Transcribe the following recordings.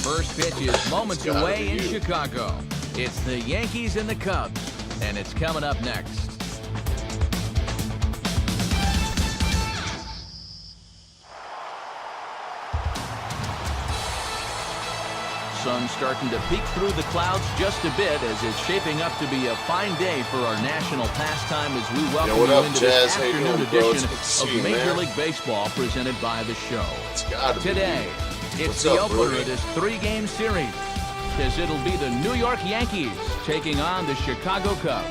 First pitch is moments away in Chicago. It's the Yankees and the Cubs, and it's coming up next. Sun starting to peek through the clouds just a bit as it's shaping up to be a fine day for our national pastime as we welcome you into this afternoon edition of Major League Baseball presented by The Show. Today, it's the opener of this three-game series as it'll be the New York Yankees taking on the Chicago Cubs.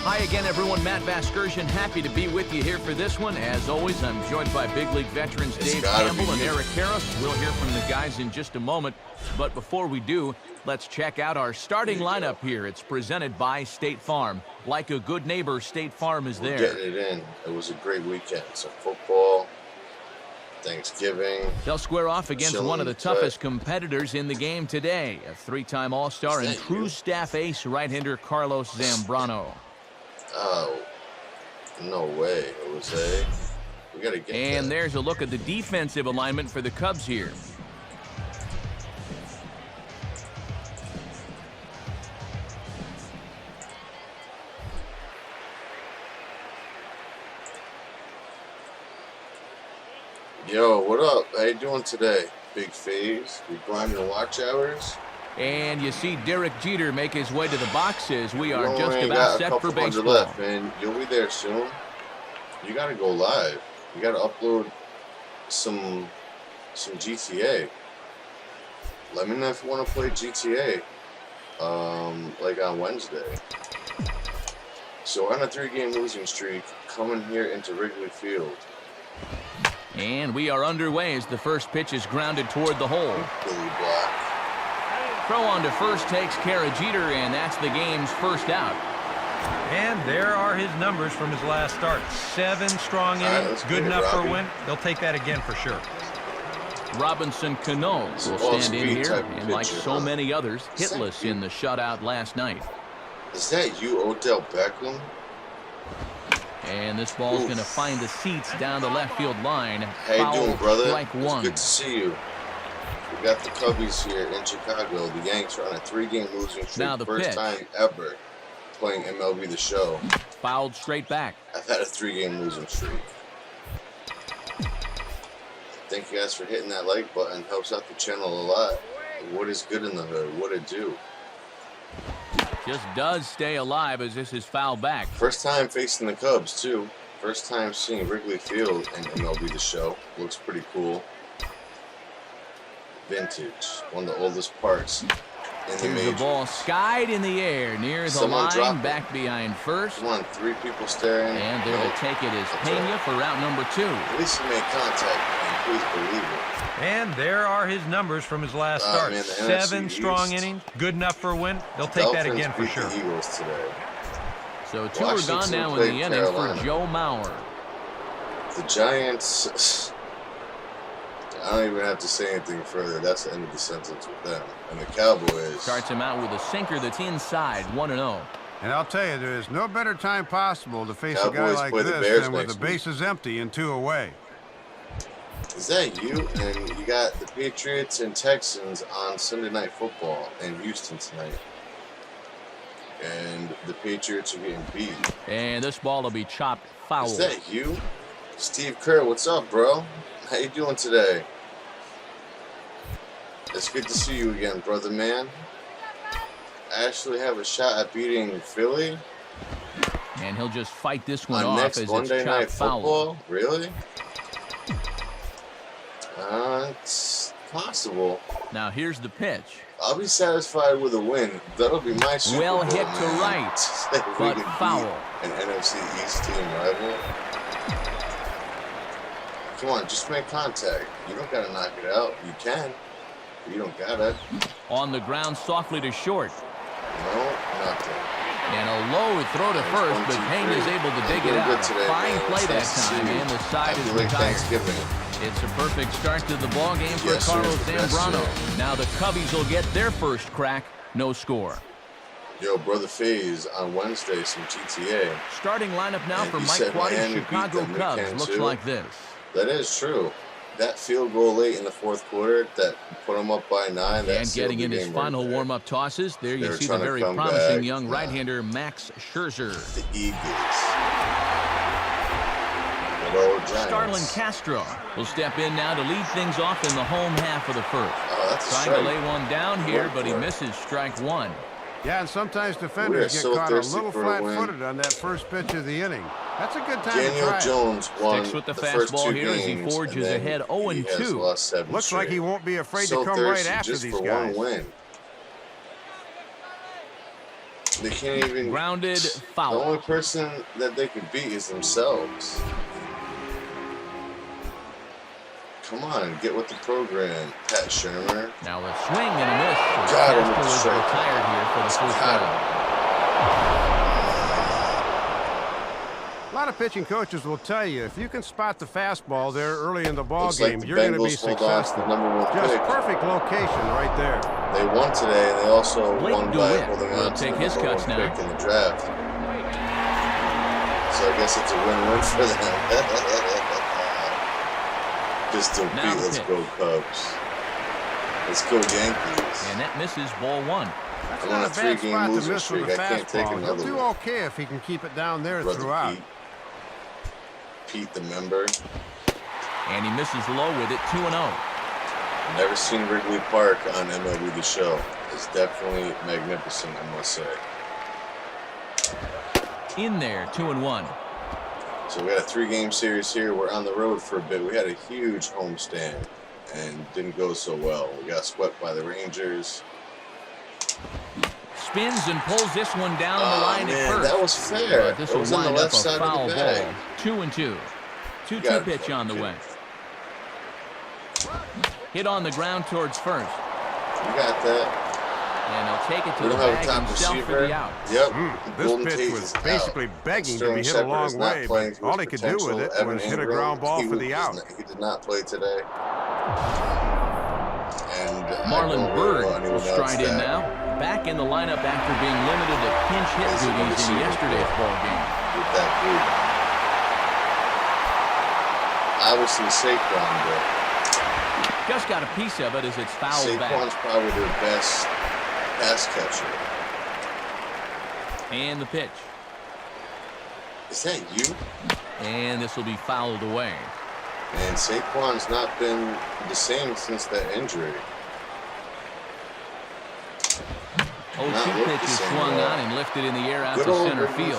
Hi again, everyone. Matt Vasgersian, happy to be with you here for this one. As always, I'm joined by big league veterans Dave Campbell and Eric Harris. We'll hear from the guys in just a moment. But before we do, let's check out our starting lineup here. It's presented by State Farm. Like a good neighbor, State Farm is there. We're getting it in. It was a great weekend. So football, Thanksgiving. They'll square off against one of the toughest competitors in the game today. A three-time All-Star and true staff ace right-hander Carlos Zambrano. Oh, no way, Jose. We got to get And there's a look at the defensive alignment for the Cubs here. Yo, what up? How you doing today? Big phase. We grinding watch hours. And you see Derek Jeter make his way to the boxes. We are just about set for baseball. Left, man. You'll be there soon. You got to go live. You got to upload some GTA. Let me know if you want to play GTA, like on Wednesday. So we're on a 3-game losing streak coming here into Wrigley Field. And we are underway as the first pitch is grounded toward the hole. Billy Black. Throw on to first takes care of Jeter, and that's the game's first out. And there are his numbers from his last start. 7 strong innings, good enough for a win. They'll take that again for sure. Robinson Cano will stand in here, and like so many others, hitless in the shutout last night. Is that you, Odell Beckham? And this ball's going to find the seats down the left field line. How you doing, brother? Strike one. It's good to see you. We got the Cubbies here in Chicago. The Yanks are on a 3-game losing streak. Now the first pitch. time ever playing MLB The Show. Fouled straight back. I've had a 3-game losing streak. Thank you guys for hitting that like button. Helps out the channel a lot. What is good in the hood? What it do? Just does stay alive as this is fouled back. First time facing the Cubs, too. First time seeing Wrigley Field in MLB The Show. Looks pretty cool. Vintage. One of the oldest parks in the majors. The ball skied in the air near the line, back behind first. Come on, 3 people staring. And there to take it is Pena for route number 2. At least he made contact, and please believe it. And there are his numbers from his last start. Man, 7 strong innings, good enough for a win. They'll take that again for sure. The Eagles today. So 2 are gone now in the inning for Joe Mauer. The Giants, I don't even have to say anything further. That's the end of the sentence with them. And the Cowboys. Starts him out with a sinker that's inside, 1-0. And I'll tell you, there is no better time possible to face a guy like this than with the bases empty and 2 away. Is that you? And you got the Patriots and Texans on Sunday Night Football in Houston tonight. And the Patriots are getting beat. And this ball will be chopped foul. Is that you? Steve Kerr, what's up, bro? How you doing today? It's good to see you again, brother man. Actually have a shot at beating Philly. And he'll just fight this one off next as Monday it's Night chopped foul. Football? Really? It's possible. Now here's the pitch. I'll be satisfied with a win. That'll be my Super Well Bowl, hit man. to right, but foul. An NFC East team rival. Come on, just make contact. You don't gotta knock it out. You can, but you don't gotta. On the ground softly to short. No, nothing. And a low throw to first, but Payne is able to dig it out. Today, Fine play that time, and the side is retired. It's a perfect start to the ball game for Carlos Zambrano. Now the Cubbies will get their first crack, no score. Yo, Brother FaZe on Wednesday, some GTA. Starting lineup now for Mike Quaddy's Chicago Cubs looks like this. That is true. that field goal late in the fourth quarter that put them up by 9. And getting in his final warm-up tosses, there you see the very promising young right-hander Max Scherzer. The Eagles. Starlin Castro will step in now to lead things off in the home half of the first. Trying to lay one down here, but he misses strike one. Yeah, and sometimes defenders get caught a little flat-footed on that first pitch of the inning. That's a good time to try. Daniel Jones won Sticks with the fastball here as he forges ahead 0-2. Looks like he won't be afraid to come right after these guys. For one win. They can't even... Grounded foul. The only person that they can beat is themselves. Come on, get with the program, Pat Shermer. Now a swing and a miss. Castro is retired here for the first round. A lot of pitching coaches will tell you if you can spot the fastball there early in the ball game, you're going to be successful. Just perfect location right there. They won today, and they also won by holding on to take his cuts now pick in the draft. So I guess it's a win-win for them. Pistol beat. Let's go Cubs. Let's go Yankees. And that misses ball one. That's not a bad spot to miss with a fastball. He'll do okay if he can keep it down there throughout. Pete the member. And he misses low with it, 2-0. Never seen Wrigley Park on MLB The Show. It's definitely magnificent, I must say. In there, 2-1. So we got a 3-game series here. We're on the road for a bit. We had a huge homestand and didn't go so well. We got swept by the Rangers. Spins and pulls this one down the line at first. That was fair. This will on the left side of the bag. 2-2. 2-2 pitch on the way. Hit on the ground towards first. You got that. And he'll take it to the bag himself for the out. Yep. This pitch was basically begging to be hit a long way, but all he could do with it was hit a ground ball for the out. He did not play today. And Marlon Byrd will stride in now. Back in the lineup after being limited to pinch hit duties in yesterday's ball game. With that group. Obviously Saquon, but just got a piece of it as it's fouled back. Saquon's probably their best pass catcher. And the pitch. Is that you? And this will be fouled away. And Saquon's not been the same since that injury. 0-2 pitch is swung on and lifted in the air out to center field.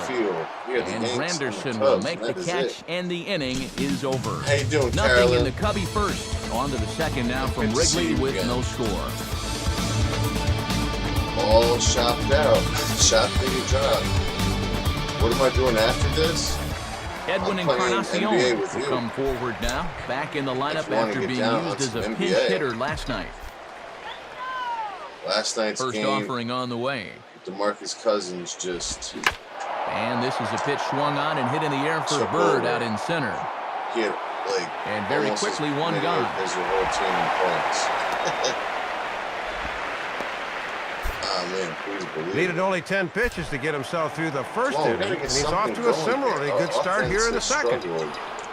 And Granderson will make the catch, and the inning is over. How you doing, Nothing Carolyn? in the Cubby first. On to the second now from Wrigley with no score. All shopped out. Shop baby drop. What am I doing after this? Edwin Encarnacion will come forward now. Back in the lineup after being used as a pinch hitter last night. Last night's first game, offering on the way. DeMarcus Cousins just... And this is a pitch swung on and hit in the air for Bird out in center. He had, like, and very quickly one gone. As your whole team in points. Oh, man, please believe Needed only 10 pitches to get himself through the first inning, and he's off to a similarly good start here in the second.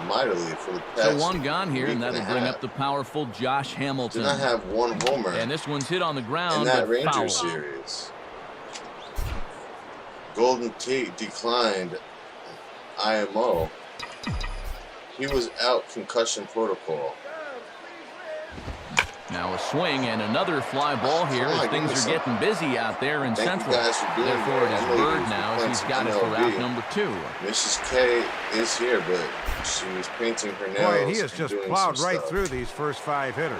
Mightily for the past so one gone here, and that'll bring up the powerful Josh Hamilton. Did not have one homer. And this one's hit on the ground. In that Ranger foul. series. Golden Tate declined IMO. He was out concussion protocol. Now a swing and another fly ball here as things are getting busy out there in Central. Therefore, it is Bird now as he's got it for route number 2. Mrs. K is here, but she was painting her nails. Boy, he has just plowed right through these first 5 hitters.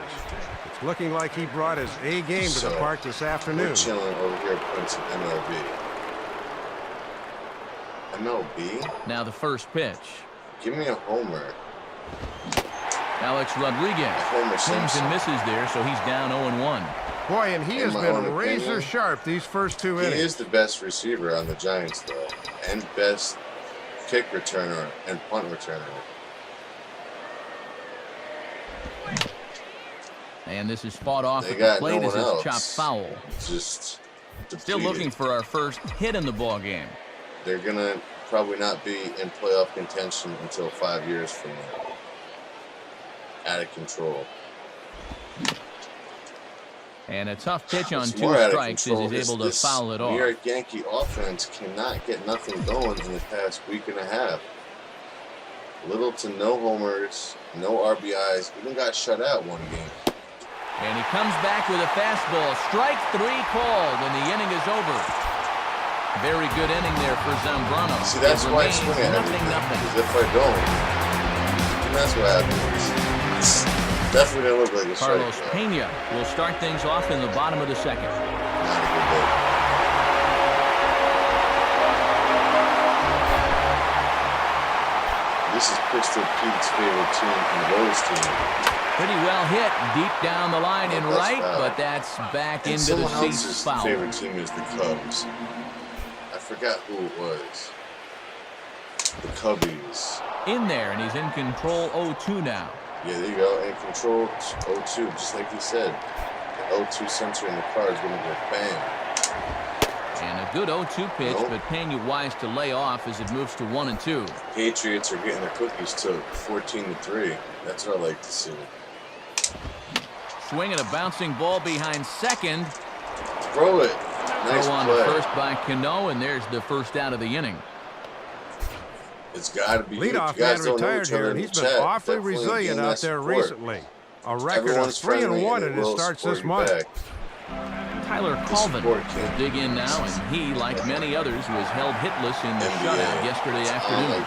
It's looking like he brought his A game to the park this afternoon. We're chilling over here playing some MLB. MLB? Now the first pitch. Give me a homer. Alex Rodriguez swings and misses there, so he's down 0-1. Boy, and he has been razor sharp these first 2 innings. He is the best receiver on the Giants, though, and best kick returner and punt returner. And this is fought off at the plate as it's chopped foul. Just depleted. Still looking for our first hit in the ball game. They're gonna probably not be in playoff contention until 5 years from now. out of control. And a tough pitch on 2 strikes as he's able to foul it off. New York Yankee offense cannot get nothing going in the past week and a half. Little to no homers, no RBIs, even got shut out one game. And he comes back with a fastball. Strike 3 called, and the inning is over. Very good inning there for Zambrano. See, that's why I swing at everything. Because if I don't, then that's what happens. Definitely didn't look like a strike. Carlos Pena will start things off in the bottom of the second. Not a good day. This is Pistol Pete's favorite team from Rose team. Pretty well hit deep down the line in right, but that's back and into the seats foul. Favorite team is the Cubs. I forgot who it was. The Cubbies. In there, and he's in control 0-2 now. Yeah, there you go. In control 0-2, just like he said. The 0-2 sensor in the car is going to go bam. And a good 0-2 pitch, but Pena wise to lay off as it moves to 1-2. Patriots are getting their cookies took, 14-3. That's what I like to see. Swinging a bouncing ball behind second. Throw it. Nice Throw on play. to first by Cano, and there's the first out of the inning. It's got to be. Leadoff man retired here, and he's been awfully resilient out there recently. A record of 3-1 in his starts this month. Tyler Colvin will dig in now, and he, like many others, was held hitless in the shutout yesterday afternoon.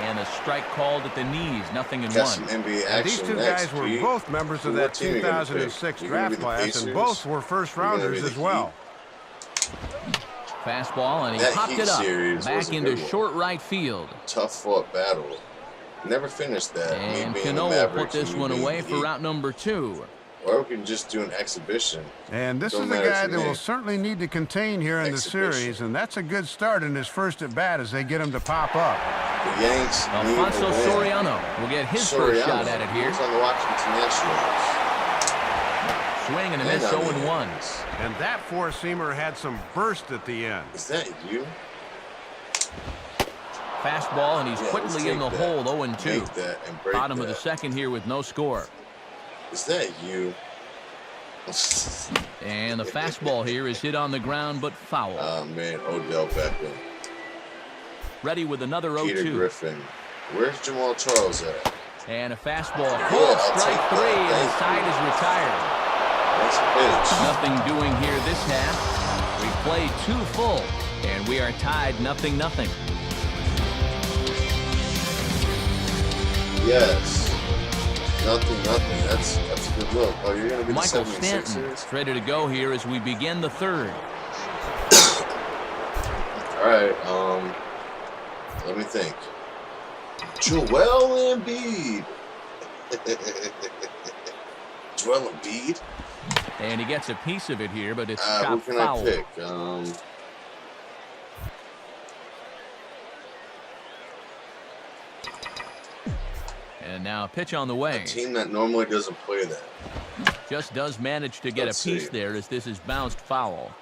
And a strike called at the knees, 0-1. These two guys were both members of that 2006 draft class, and both were first-rounders as well. Fastball, and he popped it up back into short right field. Tough-fought battle. Never finished that. And Cano will put this one away for route number 2. Or we can just do an exhibition. And this is a guy that will certainly need to contain here in the series, and that's a good start in his first at-bat as they get him to pop up. The Yanks Alfonso Soriano will get his first shot at it here. He's on the Washington Nationals. Swing and a miss, 0-1. And that four-seamer had some burst at the end. Is that you? Fastball, and he's quickly in the hole, 0-2. Bottom of the second here with no score. Is that you? And the fastball here is hit on the ground, but foul. Oh, man, Odell Beckham. Ready with another 0-2. Peter Griffin. Where's Jamal Charles at? And a fastball. Full strike 3, and the side is retired. Nice pitch. Nothing doing here this half. We played 2 full, and we are tied 0-0. Yes. 0-0. That's a good look. Oh, you're gonna be Michael the 76ers? Stanton's ready to go here as we begin the third. All right. Let me think. Joel Embiid. Joel Embiid. And he gets a piece of it here, but it's chopped foul. Who can I pick? And now a pitch on the way. A team that normally doesn't play that. Just does manage to get a piece there as this is bounced foul.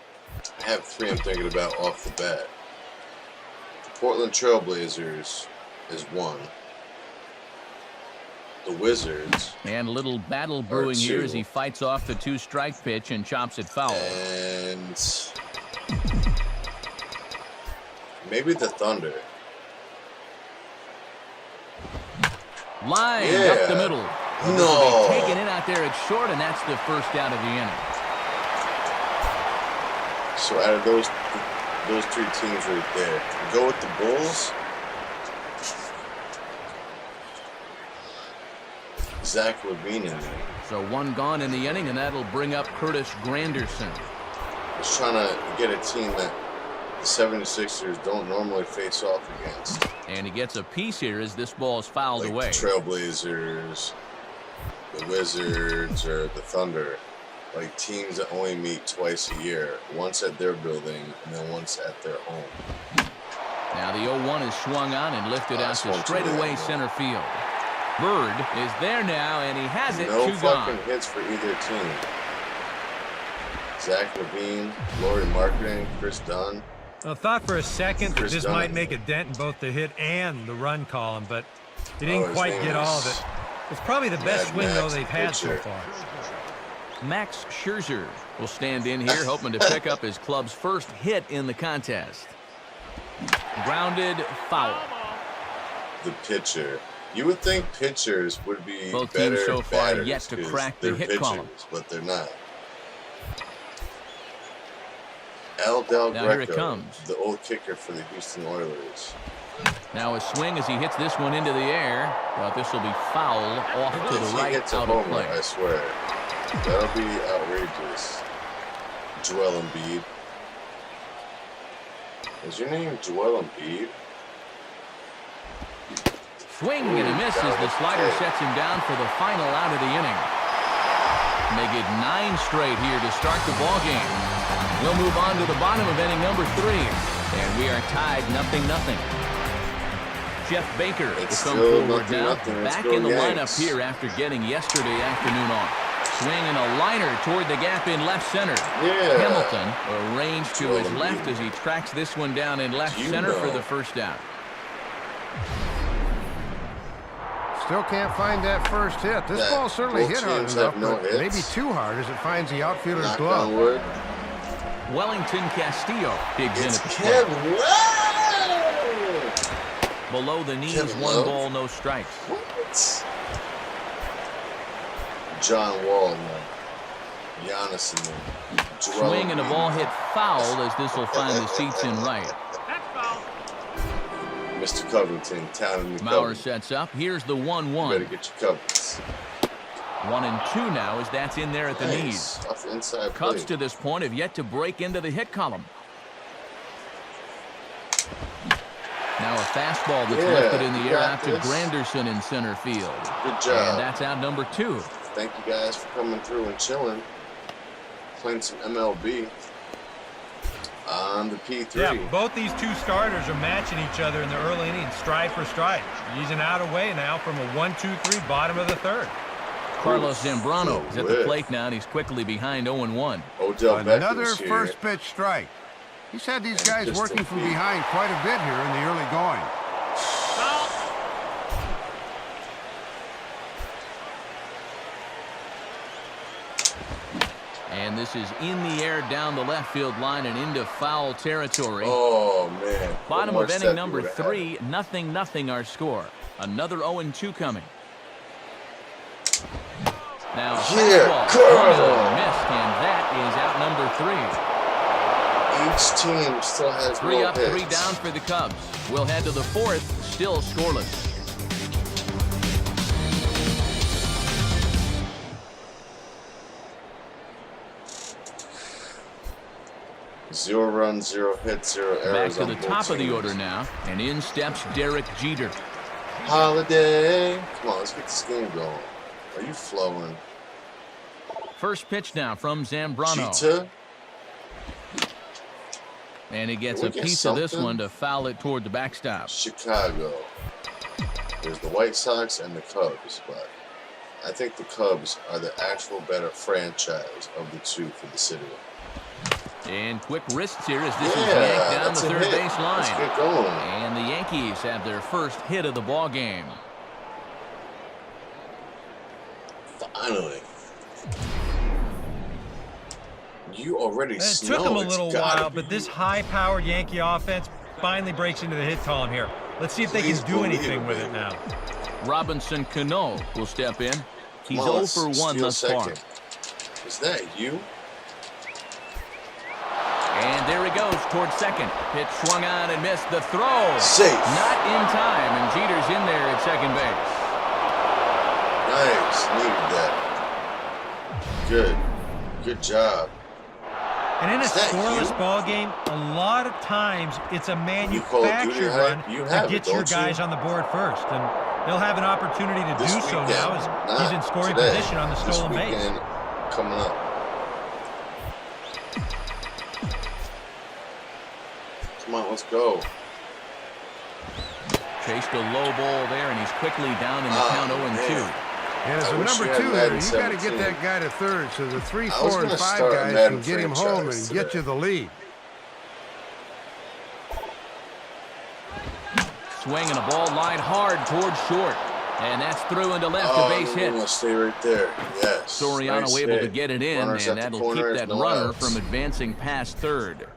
I have 3 I'm thinking about off the bat. The Portland Trailblazers is 1. The Wizards. And a little battle brewing here as he fights off the 2-strike pitch and chops it foul. And maybe the Thunder. Line up the middle. No. Taken in out there at short, and that's the first out of the inning. So out of those 3 teams right there, go with the Bulls. Zach Levine in there. So 1 gone in the inning, and that'll bring up Curtis Granderson. He's trying to get a team that the 76ers don't normally face off against. And he gets a piece here as this ball is fouled away. The Trailblazers, the Wizards, or the Thunder. Like teams that only meet twice a year. Once at their building and then once at their home. Now the 0-1 is swung on and lifted out to straightaway center field. Bird is there now, and he has it. No 2 fucking gone. hits for either team. Zach Levine, Laurie Marketing, Chris Dunn. I thought for a second that this might make a dent in both the hit and the run column, but he didn't quite get all of it. It's probably the best swing, though, they've had so far. Max Scherzer will stand in here, hoping to pick up his club's first hit in the contest. Grounded foul. The pitcher. You would think pitchers would be both better teams so far batters yet to crack the hit pitchers, column, but they're not. Al Del now Greco, here it comes. The old kicker for the Houston Oilers. Now a swing as he hits this one into the air, but this will be foul off to the right, out of play. I swear. That'll be outrageous. Joel Embiid. Is your name Joel Embiid? Swing and a miss as the slider sets him down for the final out of the inning. Make it 9 straight here to start the ball game. We'll move on to the bottom of inning number 3, and we are tied 0-0. Jeff Baker will come forward now, back in the lineup here after getting yesterday afternoon off. Swing and a liner toward the gap in left center. Yeah. Hamilton arranged to his left as he tracks this one down in left center for the first down. Still can't find that first hit. This ball certainly hit hard enough, but maybe too hard as it finds the outfielder's glove. Wellington Castillo digs in at the plate. Below the knees, 1 ball, no strikes. What? John Wall, Giannis in there. Swing and a ball hit foul as this will find the seats in right. Mr. Covington, town in the Mauer sets up. Here's the 1-1. Better get your covers. 1 and 2 now as that's in there at the knees. Off the inside Cubs plate. to this point have yet to break into the hit column. Now a fastball that's lifted in the air out to Granderson in center field. Good job. And that's out number 2. Thank you guys for coming through and chilling. Playing some MLB on the P3. Yeah, both these two starters are matching each other in the early innings, stride for stride. He's an out away now from a 1-2-3 bottom of the 3rd. Carlos Zambrano is at the plate now, and he's quickly behind 0-1. Another first pitch strike. He's had these guys working from behind quite a bit here in the early going. And this is in the air down the left field line and into foul territory. Oh, man. Bottom of inning number 3, 0-0 our score. Another 0-2 coming. Now, fastball missed, and that is out number 3. Each team still has 3 up, 3 down for the Cubs. We'll head to the 4th, still scoreless. 0 runs, 0 hits, 0 errors. Back to the top of the order now, and in steps Derek Jeter. Holiday. Come on, let's get this game going. Are you flowing? First pitch now from Zambrano. Cheetah. And he gets a piece of this one to foul it toward the backstop. Chicago. There's the White Sox and the Cubs, but I think the Cubs are the actual better franchise of the two for the city. And quick wrists here as this is yanked down the third base line. Let's get going. And the Yankees have their first hit of the ball game. Finally. You already It took them a little while, but this high-powered Yankee offense finally breaks into the hit column here. Let's see if they can do anything with it now. Robinson Cano will step in. He's 0 for 1 thus far. Is that you? And there he goes towards second. Pitch swung on and missed. The throw. Safe. Not in time, and Jeter's in there at second base. Nice. Needed that. Good. Good job. And in a scoreless ball game, a lot of times it's a manufactured run that gets your guys on the board first. And they'll have an opportunity to do so now as he's in scoring position on the stolen base. Coming up. Come on, let's go. Chased a low ball there, and he's quickly down in the count 0-2. And as a number 2 hitter, you got to get that guy to third so the 3, 4, and 5 guys can get him home and get you the lead. Swing and a ball lined hard towards short. And that's through into left, a base hit. Stay right there. Yes. Soriano nice able hit. to get it in, Runners and that'll keep that runner from advancing past third.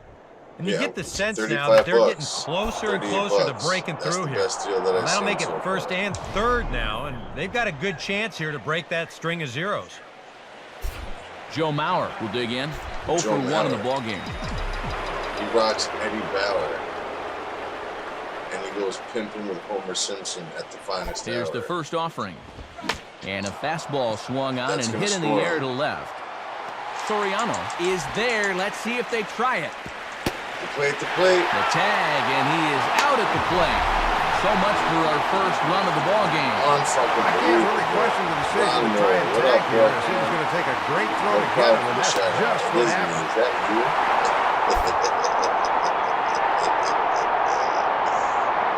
And you get the sense now that they're getting closer and closer to breaking through here. That'll make it first and third now, and they've got a good chance here to break that string of zeros. Joe Mauer will dig in. 0 for 1 in the ballgame. He rocks Eddie Bauer. And he goes pimping with Homer Simpson at the finest Here's hour. the first offering. And a fastball swung on and hit in the air to left. Soriano is there. Let's see if they try it. The plate, the plate. The tag, and he is out at the plate. So much for our first run of the ball game. I can't really question the decision to try and tag here. It seems going to take a great throw to get him, and that's just what happened. Is that you?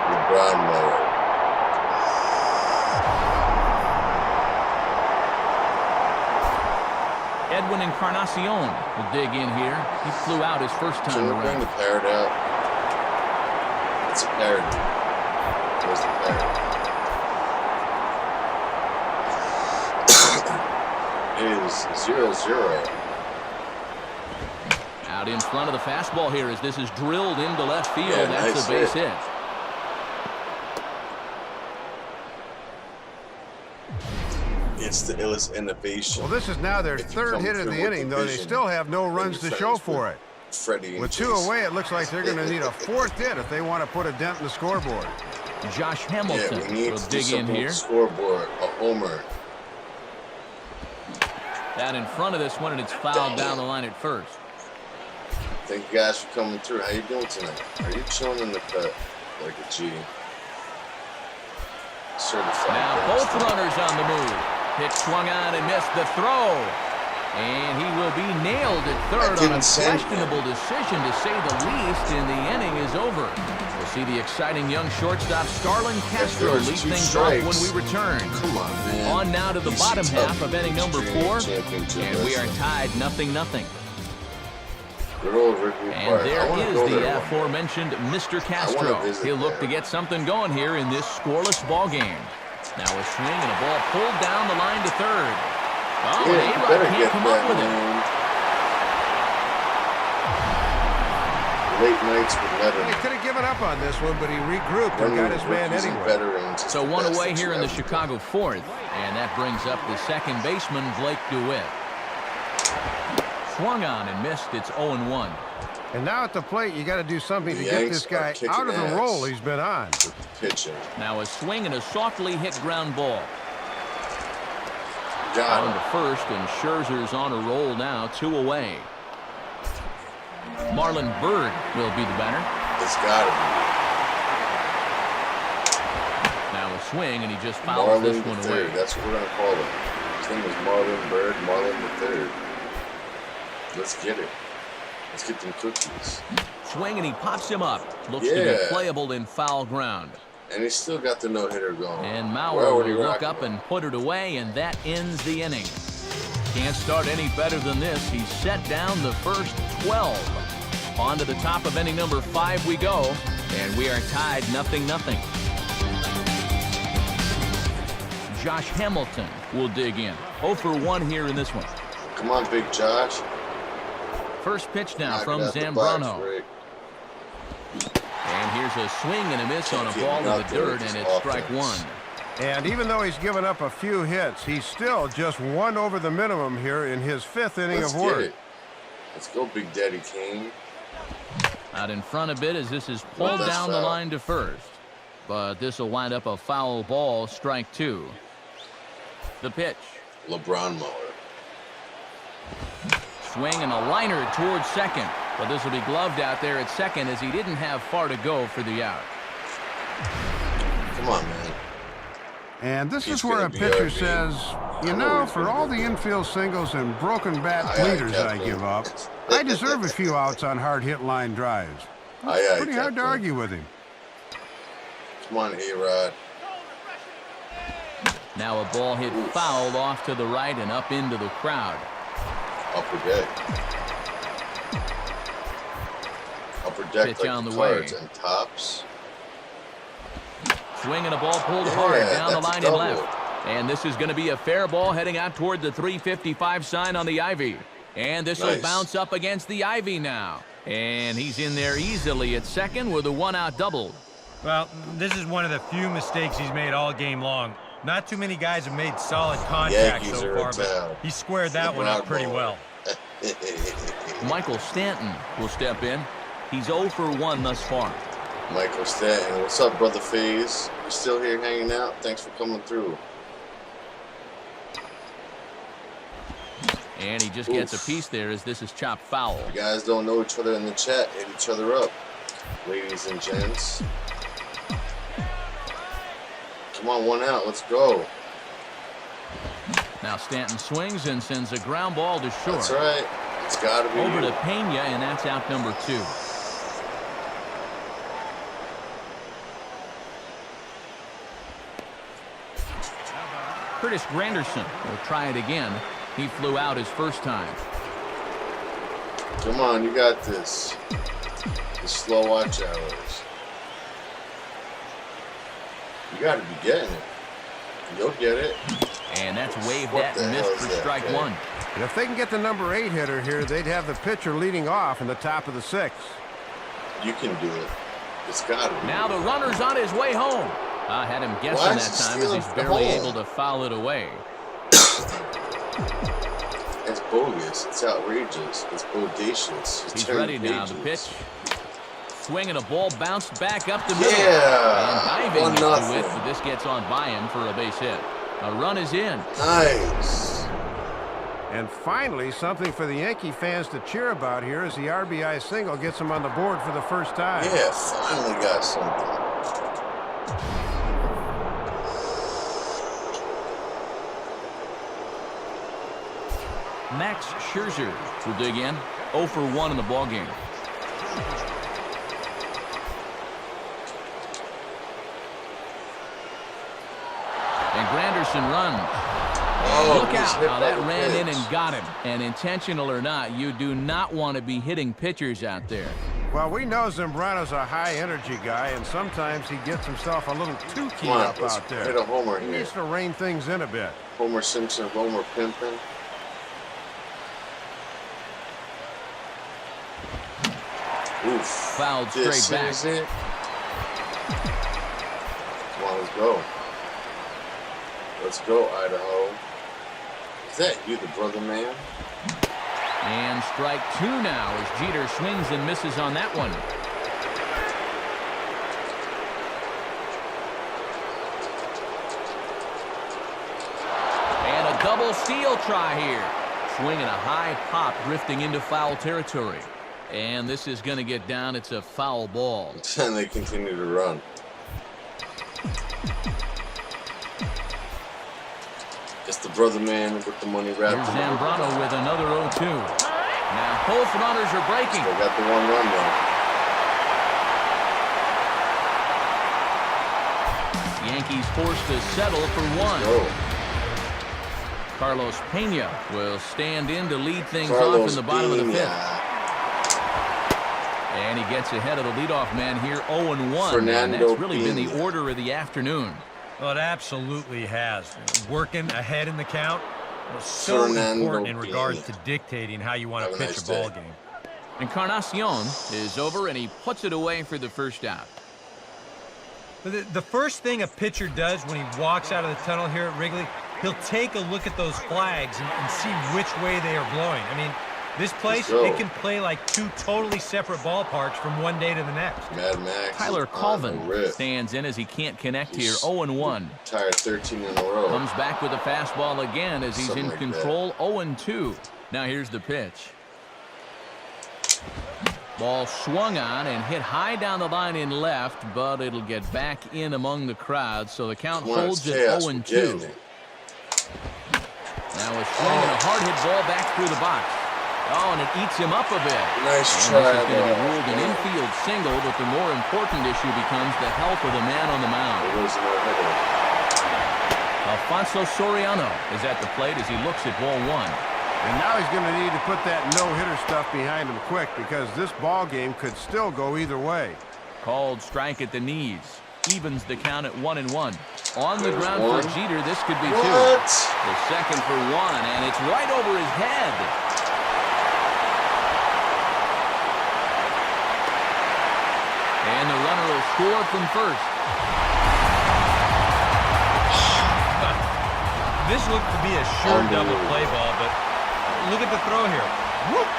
LeBron Mower. Edwin Encarnacion will dig in here. He flew out his first time Can we bring around. the parrot out? It's a parrot. Where's the parrot? It is 0-0. Out in front of the fastball here as this is drilled into left field. Yeah, that's nice a base hit. It's the illest innovation. Well, this is now their third hit of the inning, though they still have no runs to show for it. With 2 away, it looks like they're going to need a 4th hit if they want to put a dent in the scoreboard. Josh Hamilton will dig in here. Scoreboard, a homer. Out in front of this one, and it's fouled down the line at first. Thank you guys for coming through. How you doing tonight? Are you chilling in the cut like a G? Certified. Now both runners on the move. Pitch swung on and missed the throw. And he will be nailed at third on a questionable decision, to say the least, and the inning is over. We'll see the exciting young shortstop Starlin Castro lead things off when we return. Come on, man. On now to the bottom half of inning number 4, and we are tied 0-0. And there is the aforementioned Mr. Castro. He'll look to get something going here in this scoreless ball game. Now a swing and a ball pulled down the line to third. Oh, yeah, A-Rod can't come up with it. Late nights with Letterman. He could have given up on this one, but he regrouped and got his man anyway. So one away here in the Chicago 4th, and that brings up the second baseman, Blake DeWitt. Swung on and missed. It's 0-1. And now at the plate, you got to do something to get this guy out of the role he's been on. Pitching. Now a swing and a softly hit ground ball. Got on to first, and Scherzer's on a roll now, 2 away. Marlon Byrd will be the batter. It's got to be. Now a swing, and he just fouls this one away. That's what we're going to call him. His name is Marlon Byrd, Marlon III. Let's get it. Let's get them cookies. Swing, and he pops him up. Looks to be playable in foul ground. And he's still got the no-hitter going. And Mauer will look up and put it away, and that ends the inning. Can't start any better than this. He's set down the first 12. On to the top of inning number 5 we go, and we are tied 0-0. Josh Hamilton will dig in. 0 for 1 here in this one. Come on, big Josh. First pitch now from Zambrano. And here's a swing and a miss on a ball in the dirt, and it's strike 1. And even though he's given up a few hits, he's still just 1 over the minimum here in his 5th inning of work. Let's go, Big Daddy Kane. Out in front a bit as this is pulled down the line to first. But this will wind up a foul ball, strike 2. The pitch. LeBron Mower. Swing and a liner towards second. But this will be gloved out there at second as he didn't have far to go for the out. Come on, man. And this is where a pitcher says, you know, for all the infield singles and broken bat leaders I give up, I deserve a few outs on hard-hit line drives. It's pretty hard to argue with him. Come on, A-Rod. Now a ball hit fouled off to the right and up into the crowd. Upper deck. Upper deck pitch like on the cards way. And tops. Swinging a ball pulled hard down the line and left. And this is going to be a fair ball heading out toward the 355 sign on the ivy. And this will bounce up against the ivy now. And he's in there easily at second with a one-out double. Well, this is one of the few mistakes he's made all game long. Not too many guys have made solid contact so far, but he squared that one up pretty well. Michael Stanton will step in. He's 0 for 1 thus far. Michael Stanton, what's up, brother FaZe? You still here hanging out? Thanks for coming through. And he just gets a piece there as this is chopped foul. You guys don't know each other in the chat. Hit each other up, ladies and gents. Come on, one out. Let's go. Now Stanton swings and sends a ground ball to short. That's right. It's got to be over to Pena, and that's out number 2. Curtis Granderson will try it again. He flew out his first time. Come on, you got this. The slow watch hours. You got to be getting it. You'll get it. And that's waved at and missed for strike 1. And if they can get the number 8 hitter here, they'd have the pitcher leading off in the top of the 6th. You can do it. It's got to be. Now the runner's on his way home. I had him guessing that time as he's barely able to foul it away. It's bogus. It's outrageous. It's bodacious. He's ready now. The pitch. Swinging a ball bounced back up the middle. Yeah. And diving into it, but this gets on by him for a base hit. A run is in. Nice. And finally, something for the Yankee fans to cheer about here as the RBI single gets him on the board for the first time. Yeah, finally got something. Max Scherzer will dig in. 0 for 1 in the ballgame. And Granderson runs. Oh, look out. Now that ran in and got him. And intentional or not, you do not want to be hitting pitchers out there. Well, we know Zambrano's a high-energy guy, and sometimes he gets himself a little too keyed up out there. Hit a homer he here. needs to rein things in a bit. Homer Simpson, Homer Pimpin. Oof. Fouled straight back. Is it. Come on, let's go. Let's go, Idaho. Is that you, the brother man? And strike 2 now as Jeter swings and misses on that one. And a double steal try here. Swinging a high pop, drifting into foul territory. And this is going to get down. It's a foul ball. And they continue to run. It's the brother man with the money wrapped. Here's Zambrano with another 0-2. Now both runners are breaking. They got the one run though. Yankees forced to settle for 1. Carlos Pena will stand in to lead things off in the bottom of the 5th. And he gets ahead of the leadoff man here, 0-1. And that's really been the order of the afternoon. Well, it absolutely has. Working ahead in the count was so important in regards to dictating how you want to pitch a ball game. Encarnacion is over, and he puts it away for the first out. The first thing a pitcher does when he walks out of the tunnel here at Wrigley, he'll take a look at those flags and see which way they are blowing. I mean, this place, it can play like 2 totally separate ballparks from one day to the next. Mad Max. Tyler Colvin stands in as he can't connect here, 0-1. Tired 13 in a row. Comes back with a fastball again as he's in control, 0-2. Now here's the pitch. Ball swung on and hit high down the line in left, but it'll get back in among the crowd, so the count holds at 0-2. Now a swing and a hard hit ball back through the box. Oh, and it eats him up a bit. Nice try. This is going to be ruled an infield single, but the more important issue becomes the health of the man on the mound. Alfonso Soriano is at the plate as he looks at ball 1. And now he's going to need to put that no-hitter stuff behind him quick because this ball game could still go either way. Called strike at the knees. evens the count at 1-1. On the ground for Jeter, this could be 2. What? The second for 1, and it's right over his head. And the runner will score from first. This looked to be a sure double play ball, but look at the throw here. Whoop!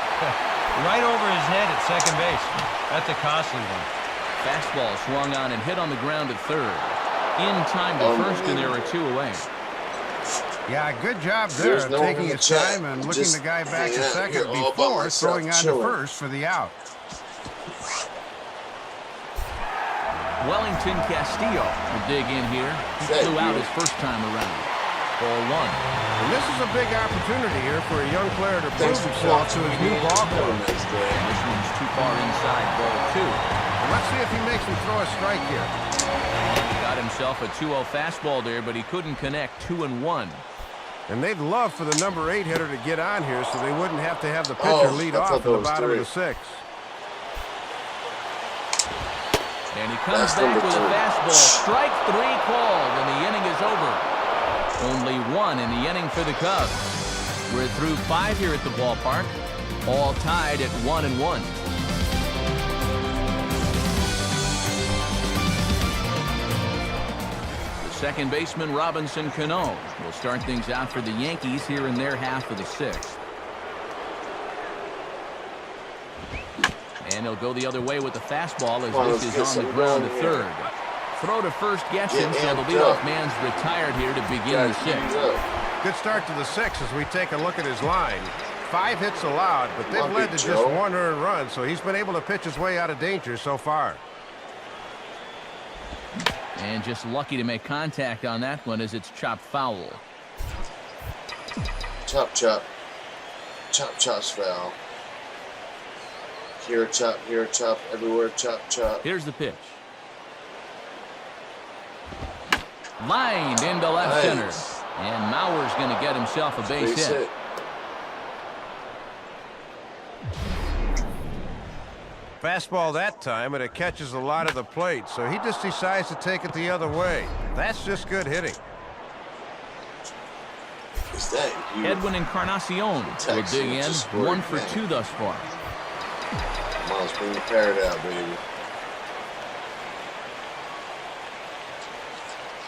Right over his head at second base. That's a costly one. Fastball swung on and hit on the ground at third. In time to first, and there are 2 away. Yeah, good job there, taking his time and looking the guy back to second before throwing on to first for the out. Wellington Castillo will dig in here. He flew out his first time around. Ball 1. And this is a big opportunity here for a young player to prove himself to his new ball club. And this one's too far inside. Ball 2. Well, let's see if he makes him throw a strike here. Got himself a 2-0 fastball there, but he couldn't connect. 2-1. And they'd love for the number 8 hitter to get on here so they wouldn't have to have the pitcher lead off at the bottom of the 6th. And he comes back with a fastball. Strike 3 called, and the inning is over. Only 1 in the inning for the Cubs. We're through 5 here at the ballpark, all tied at 1-1. The second baseman, Robinson Cano, will start things out for the Yankees here in their half of the 6th. And he'll go the other way with the fastball as this is on the ground to third. Throw to first gets him, so the leadoff man's retired here to begin the 6th. Good start to the 6th as we take a look at his line. 5 hits allowed, but they've led to just 1 earned run, so he's been able to pitch his way out of danger so far. And just lucky to make contact on that one as it's chopped foul. Chop, chop. Chop, chop's foul. Here a chop, everywhere chop, chop. Here's the pitch. Lined into left center. And Mauer's going to get himself a base hit. Fastball that time, and it catches a lot of the plate, so he just decides to take it the other way. That's just good hitting. Is that you? Edwin Encarnacion will dig in. 1 for 2 thus far. Come on, let's bring the parrot out, baby.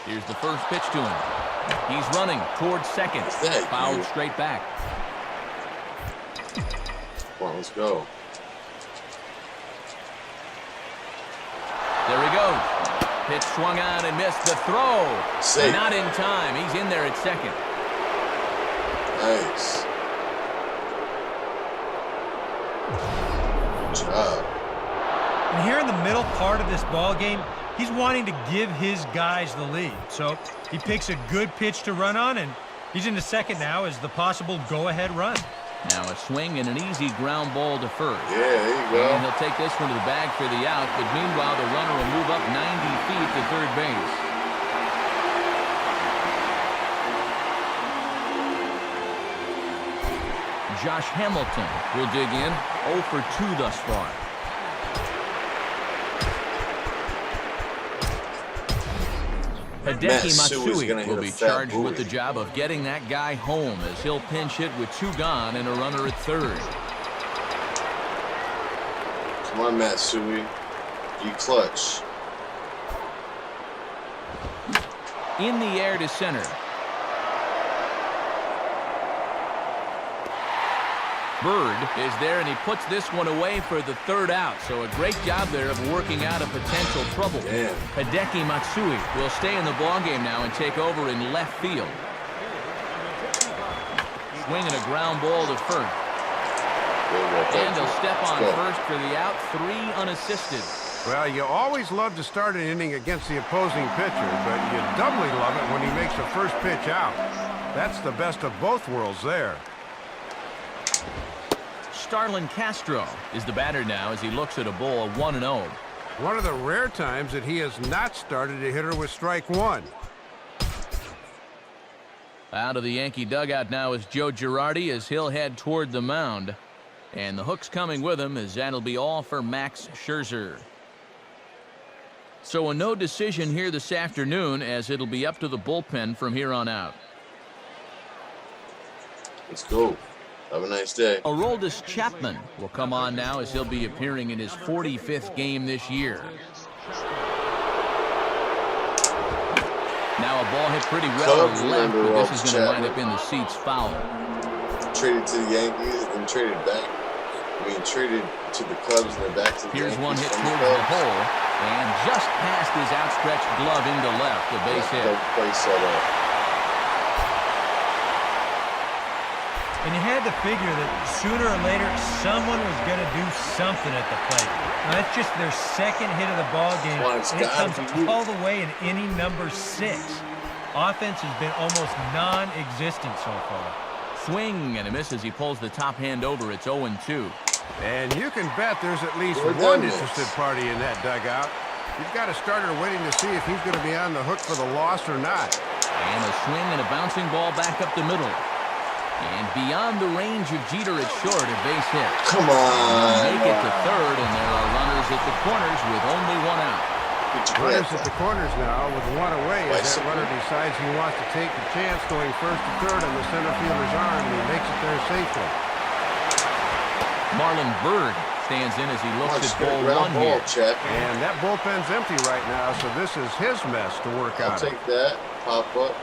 Here's the first pitch to him. He's running towards second. Fouled straight back. Come on, let's go. There he goes. Pitch swung on and missed. The throw. Safe. Not in time. He's in there at second. Nice. Good job. And here in the middle part of this ball game, he's wanting to give his guys the lead. So he picks a good pitch to run on, and he's into second now as the possible go-ahead run. Now a swing and an easy ground ball to first. Yeah, there you go. And he'll take this one to the bag for the out, but meanwhile the runner will move up 90 feet to third base. Josh Hamilton will dig in. 0 for 2 thus far. Hideki Matsui will be charged with the job of getting that guy home as he'll pinch hit with 2 gone and a runner at third. Come on, Matsui. You clutch. In the air to center. Bird is there, and he puts this one away for the third out. So a great job there of working out a potential trouble. Damn. Hideki Matsui will stay in the ballgame now and take over in left field. Swinging a ground ball to first. And he'll step on first for the out. 3 unassisted. Well, you always love to start an inning against the opposing pitcher, but you doubly love it when he makes the first pitch out. That's the best of both worlds there. Starlin Castro is the batter now as he looks at a ball 1-0. One of the rare times that he has not started a hitter with strike 1. Out of the Yankee dugout now is Joe Girardi as he'll head toward the mound. And the hook's coming with him as that'll be all for Max Scherzer. So a no decision here this afternoon, as it'll be up to the bullpen from here on out. Let's go. Have a nice day. Aroldis Chapman will come on now, as he'll be appearing in his 45th game this year. Now a ball hit pretty well to the left, but this is going to wind up in the seats foul. Traded to the Yankees and traded back. Traded to the Cubs and then back to the Here's Yankees. One hit towards the hole, and just past his outstretched glove into left, the base hit. And you had to figure that sooner or later someone was going to do something at the plate. Now, that's just their second hit of the ball game, and it comes all the way in inning number 6. Offense has been almost non-existent so far. Swing and a miss as he pulls the top hand over. It's 0-2. And you can bet there's at least one interested party in that dugout. You've got a starter waiting to see if he's going to be on the hook for the loss or not. And a swing and a bouncing ball back up the middle. And beyond the range of Jeter at short, a base hit. Come on. Make it to third, and there are runners at the corners with only one out. Runners at the corners now with one away as that runner decides he wants to take the chance going first to third on the center fielder's arm, and he makes it there safely. Marlon Byrd stands in as he looks at ball one here. And that bullpen's empty right now, so this is his mess to work out. I'll take that. Pop up.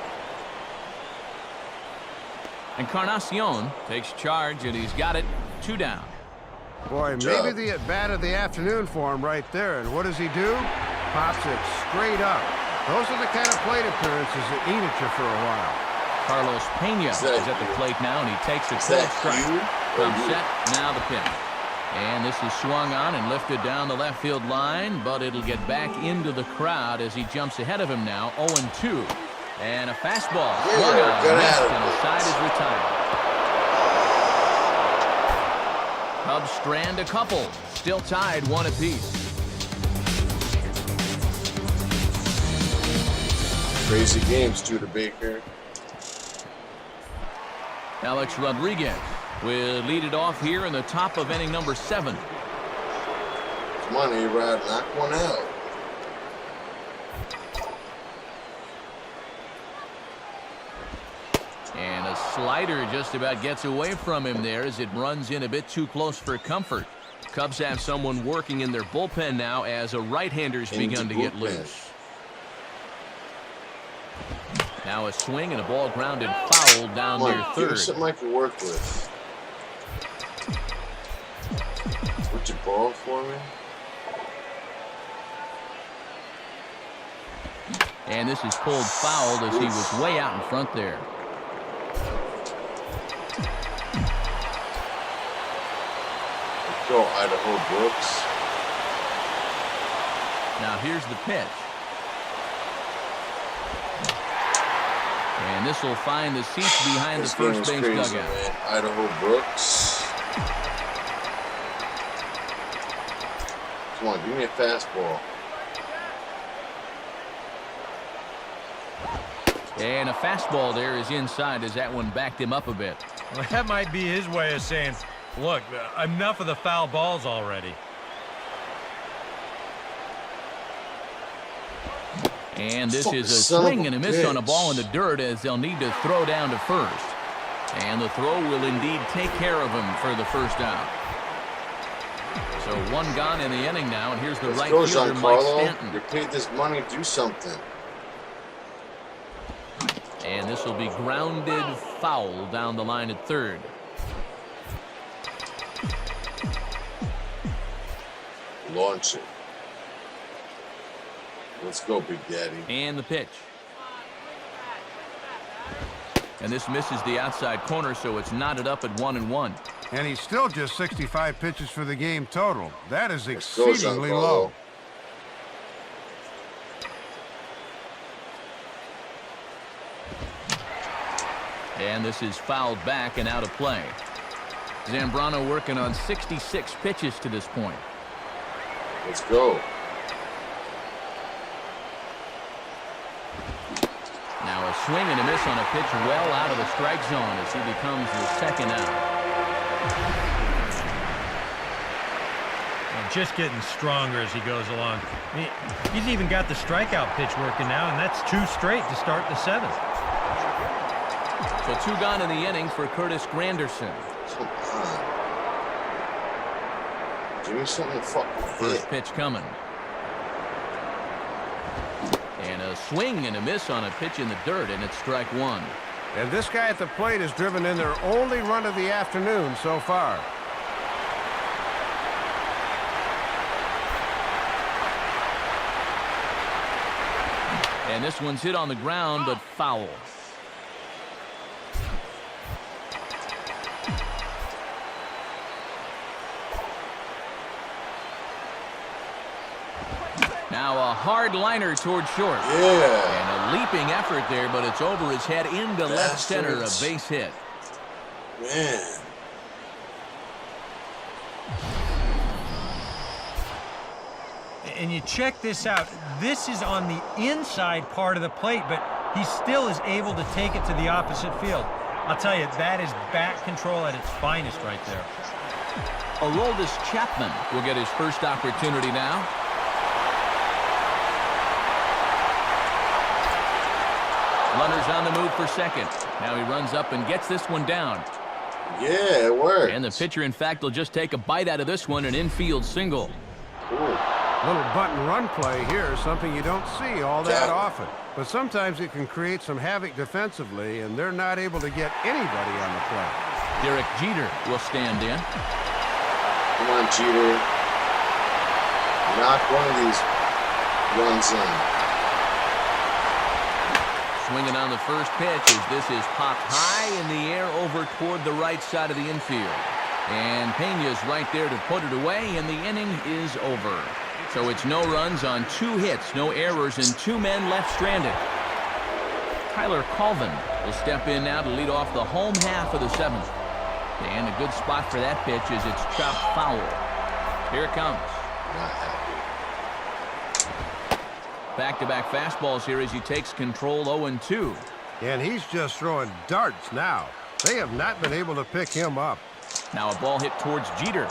Encarnacion takes charge, and he's got it 2 down. Boy, maybe the at-bat of the afternoon for him right there. And what does he do? Pops it straight up. Those are the kind of plate appearances that eat at you for a while. Carlos Pena is at the plate now, and he takes a 12 strike. From set, now the pitch. And this is swung on and lifted down the left field line, but it'll get back into the crowd as he jumps ahead of him now, 0-2. And a fastball swung on, missed, and the side is retired. Cubs strand a couple, still tied 1 apiece. Crazy game, Studebaker. Alex Rodriguez will lead it off here in the top of inning number 7. Come on, A-Rod, knock one out. And a slider just about gets away from him there as it runs in a bit too close for comfort. Cubs have someone working in their bullpen now as a right-hander's begun to get loose. Now a swing and a ball grounded foul down near third. Give me something I can work with. Put your ball for me. And this is pulled fouled as he was way out in front there. Let's go, Idaho Brooks. Now here's the pitch. And this will find the seats behind the first base dugout. Man. Idaho Brooks. Come on, give me a fastball. And a fastball there is inside as that one backed him up a bit. Well, that might be his way of saying, look, enough of the foul balls already. And this is a swing and a miss on a ball in the dirt as they'll need to throw down to first. And the throw will indeed take care of him for the first out. So 1 gone in the inning now, and here's the right fielder, Mike Stanton. You're paid this money, do something. And this will be grounded foul down the line at third. Launch it. Let's go, Big Daddy. And the pitch. And this misses the outside corner, so it's knotted up at 1-1. And he's still just 65 pitches for the game total. That is exceedingly low. And this is fouled back and out of play. Zambrano working on 66 pitches to this point. Let's go. Now a swing and a miss on a pitch well out of the strike zone as he becomes the second out. And just getting stronger as he goes along. He's even got the strikeout pitch working now, and that's 2 straight to start the 7th. So 2 gone in the inning for Curtis Granderson. Come on. Give me something to fucking First pitch coming. And a swing and a miss on a pitch in the dirt, and it's strike 1. And this guy at the plate has driven in their only run of the afternoon so far. And this one's hit on the ground, but foul. Now a hard liner toward short. Yeah. And a leaping effort there, but it's over his head into left center, a base hit. Man. And you check this out. This is on the inside part of the plate, but he still is able to take it to the opposite field. I'll tell you, that is bat control at its finest right there. Aroldis Chapman will get his first opportunity now. Runner's on the move for second. Now he runs up and gets this one down. Yeah, it worked. And the pitcher, in fact, will just take a bite out of this one, an infield single. Ooh. Little button run play here, something you don't see all that often. But sometimes it can create some havoc defensively, and they're not able to get anybody on the plate. Derek Jeter will stand in. Come on, Jeter. Knock one of these runs in. Swinging on the first pitch as this is popped high in the air over toward the right side of the infield. And Pena's right there to put it away, and the inning is over. So it's no runs on 2 hits, no errors, and 2 men left stranded. Tyler Colvin will step in now to lead off the home half of the 7th. And a good spot for that pitch is it's chopped foul. Here it comes. Not happy. Back-to-back fastballs here as he takes control 0-2. And he's just throwing darts now. They have not been able to pick him up. Now a ball hit towards Jeter.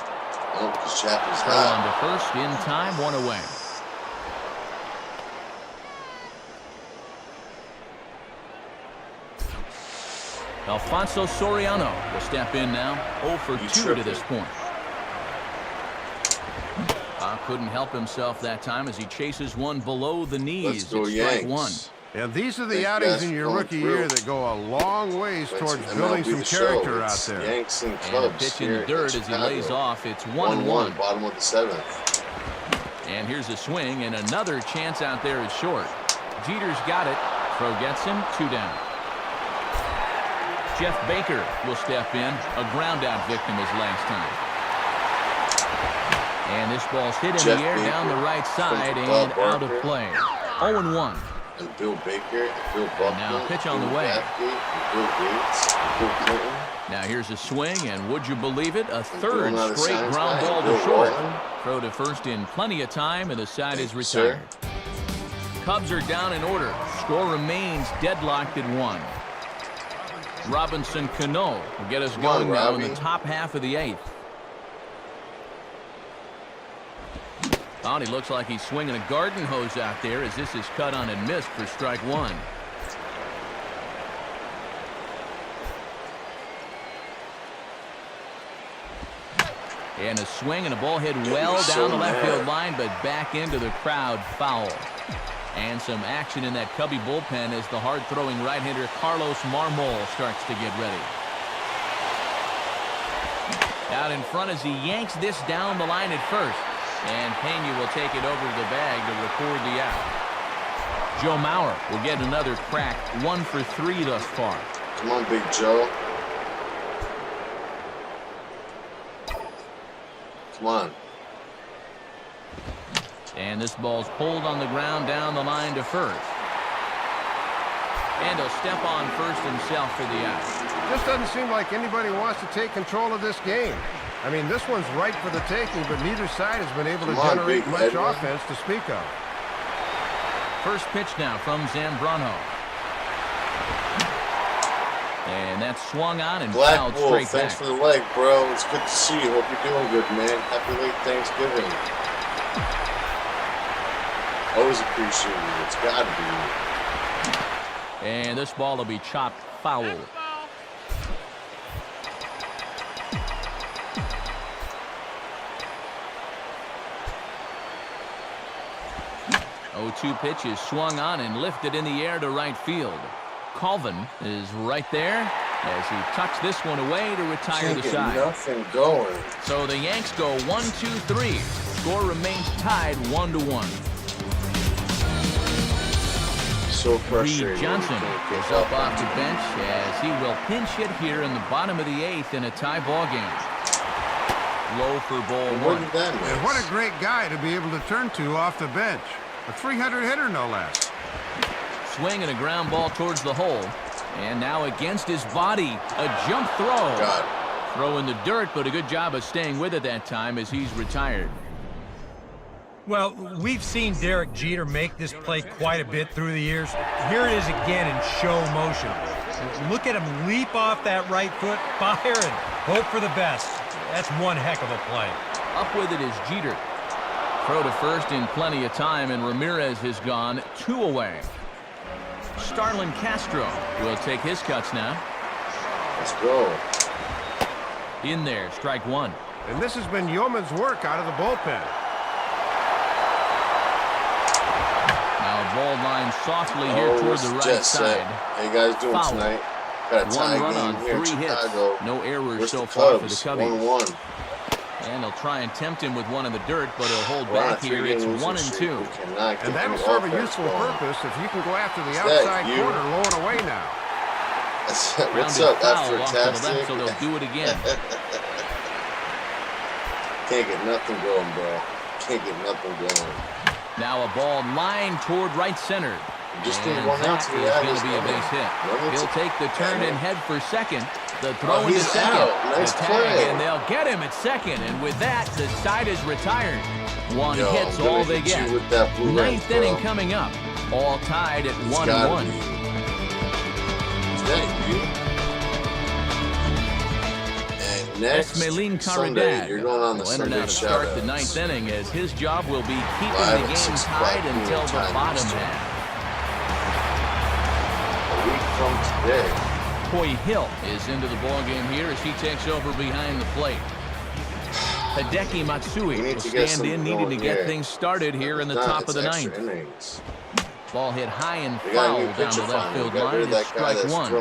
Oh, because Chapman's Throw on to first in time, 1 away. Alfonso Soriano will step in now, 0 for 2 to this point. Couldn't help himself that time as he chases one below the knees. Let's go, it's Yanks. strike 1. And these are the outings in your rookie year that go a long ways towards building some character out there. Yanks and Cubs. And a pitch in the dirt as he lays off. It's 1-1. Bottom of the 7th. And here's a swing, and another chance out there is short. Jeter's got it. Throw gets him, 2 down. Jeff Baker will step in, a ground-out victim as last time. And this ball's hit in the air down the right side and out of play. 0-1. And Bill Baker, Bill Buckner, now pitch on the way. Bill Gates, Bill Clinton. Now here's a swing, and would you believe it, a third straight ground ball to short. Throw to first in plenty of time, and the side is retired. Cubs are down in order. Score remains deadlocked at 1. Robinson Cano will get us going now in the top half of the 8th. Oh, he looks like he's swinging a garden hose out there as this is cut on and missed for strike 1. And a swing and a ball hit well down the left field line, but back into the crowd, foul. And some action in that Cubby bullpen as the hard-throwing right-hander Carlos Marmol starts to get ready. Out in front as he yanks this down the line at first. And Pena will take it over to the bag to record the out. Joe Mauer will get another crack, 1 for 3 thus far. Come on, Big Joe. Come on. And this ball's pulled on the ground down the line to first. And he'll step on first himself for the out. Just doesn't seem like anybody wants to take control of this game. I mean, this one's ripe for the taking, but neither side has been able to generate much offense to speak of. First pitch now from Zambrano. And that's swung on and fouled straight back. Thanks for the leg, bro. It's good to see you. Hope you're doing good, man. Happy late Thanksgiving. Always appreciate it. It's got to be. And this ball will be chopped foul. 0-2 pitch is swung on and lifted in the air to right field. Colvin is right there as he tucks this one away to retire the side. Nothing going. So the Yanks go 1-2-3. Score remains tied 1-1. So frustrating. Reed Johnson is up off the bench as he will pinch hit here in the bottom of the 8th in a tie ball game. Low for ball one. And what a great guy to be able to turn to off the bench. A 300 hitter, no less. Swing and a ground ball towards the hole. And now against his body, a jump throw. God. Throw in the dirt, but a good job of staying with it that time as he's retired. Well, we've seen Derek Jeter make this play quite a bit through the years. Here it is again in show motion. Look at him leap off that right foot, fire, and hope for the best. That's one heck of a play. Up with it is Jeter. Throw to first in plenty of time, and Ramirez has gone 2 away. Starlin Castro will take his cuts now. Let's go. In there, strike one. And this has been yeoman's work out of the bullpen. Now ball line softly here toward the right side. How you guys doing tonight? Got a tie run on game here 3 in hits. Chicago. No errors Where's so the far for the Cubs? Cubbies. 1-1. And they'll try and tempt him with one in the dirt, but he'll hold back here. It's 1-2. And that'll serve a useful purpose if you can go after the outside corner low and away now. What's up, after left, so they'll do it again. Can't get nothing going, bro. Can't get nothing going. Now a ball lined toward right center. Just and one out that to is going to be a base hit. He'll take the turn and head for second. The throw into second. Nice the tag, play. and they'll get him at second. And with that, the side is retired. One hit's all they get. Ninth inning coming up. All tied at 1-1. Is that you? And next Sunday, you're going on the Sunday shout-outs. Start the 9th inning as his job will be keeping the game tied until the bottom half. A week from today. Coy Hill is into the ballgame here as he takes over behind the plate. Hideki Matsui will stand in, needing to get things started here in the top of the 9th. Ball hit high and foul down the left field line. It's strike one.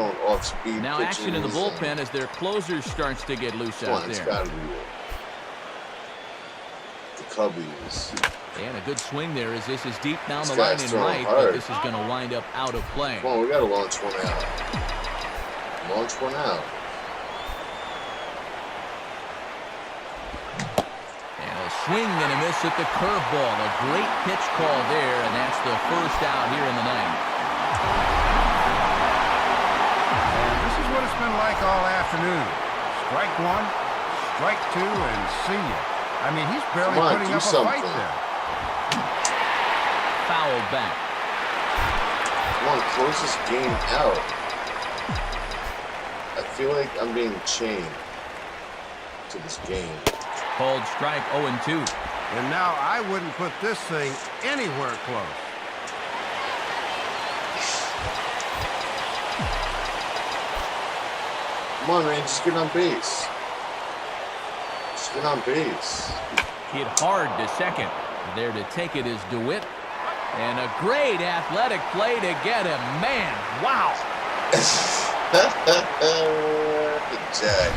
Now action in the bullpen as their closer starts to get loose out there. The Cubbies. And a good swing there as this is deep down the line in right, but this is going to wind up out of play. Come on, we got to launch one out. Launch one out. And a swing and a miss at the curveball. A great pitch call there, and that's the first out here in the 9th. And this is what it's been like all afternoon. Strike one, strike two, and see ya. I mean, he's barely putting up a fight there. Fouled back. Come on, close this game out. I feel like I'm being chained to this game. Called strike 0-2. And now I wouldn't put this thing anywhere close. Come on, man, just get on base. Just get on base. Hit hard to second. There to take it is DeWitt. And a great athletic play to get him. Man, wow. Jack.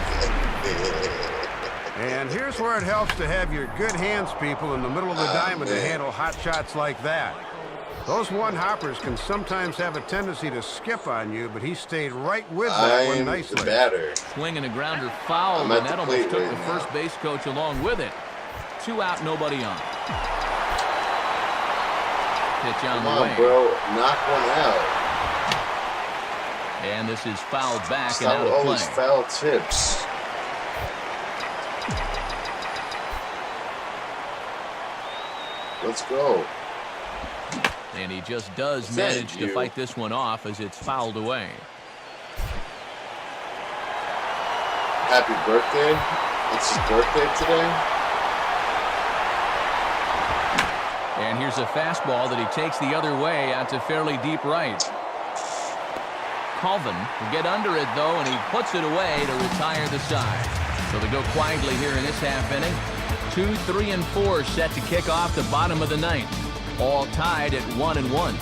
And here's where it helps to have your good hands people in the middle of the diamond to handle hot shots like that. Those one-hoppers can sometimes have a tendency to skip on you, but he stayed right with that one nicely. The batter. Swing and a grounder foul, and that almost took the first base coach along with it. 2 out, nobody on. Pitch on the way. Come on, bro. Knock one out. And this is fouled back Stop and out of play. All these foul tips. Let's go. And he just does manage to fight this one off as it's fouled away. Happy birthday. It's his birthday today. And here's a fastball that he takes the other way out to fairly deep right. Colvin will get under it, though, and he puts it away to retire the side. So they go quietly here in this half inning. 2, 3, and 4 set to kick off the bottom of the ninth. All tied at 1-1.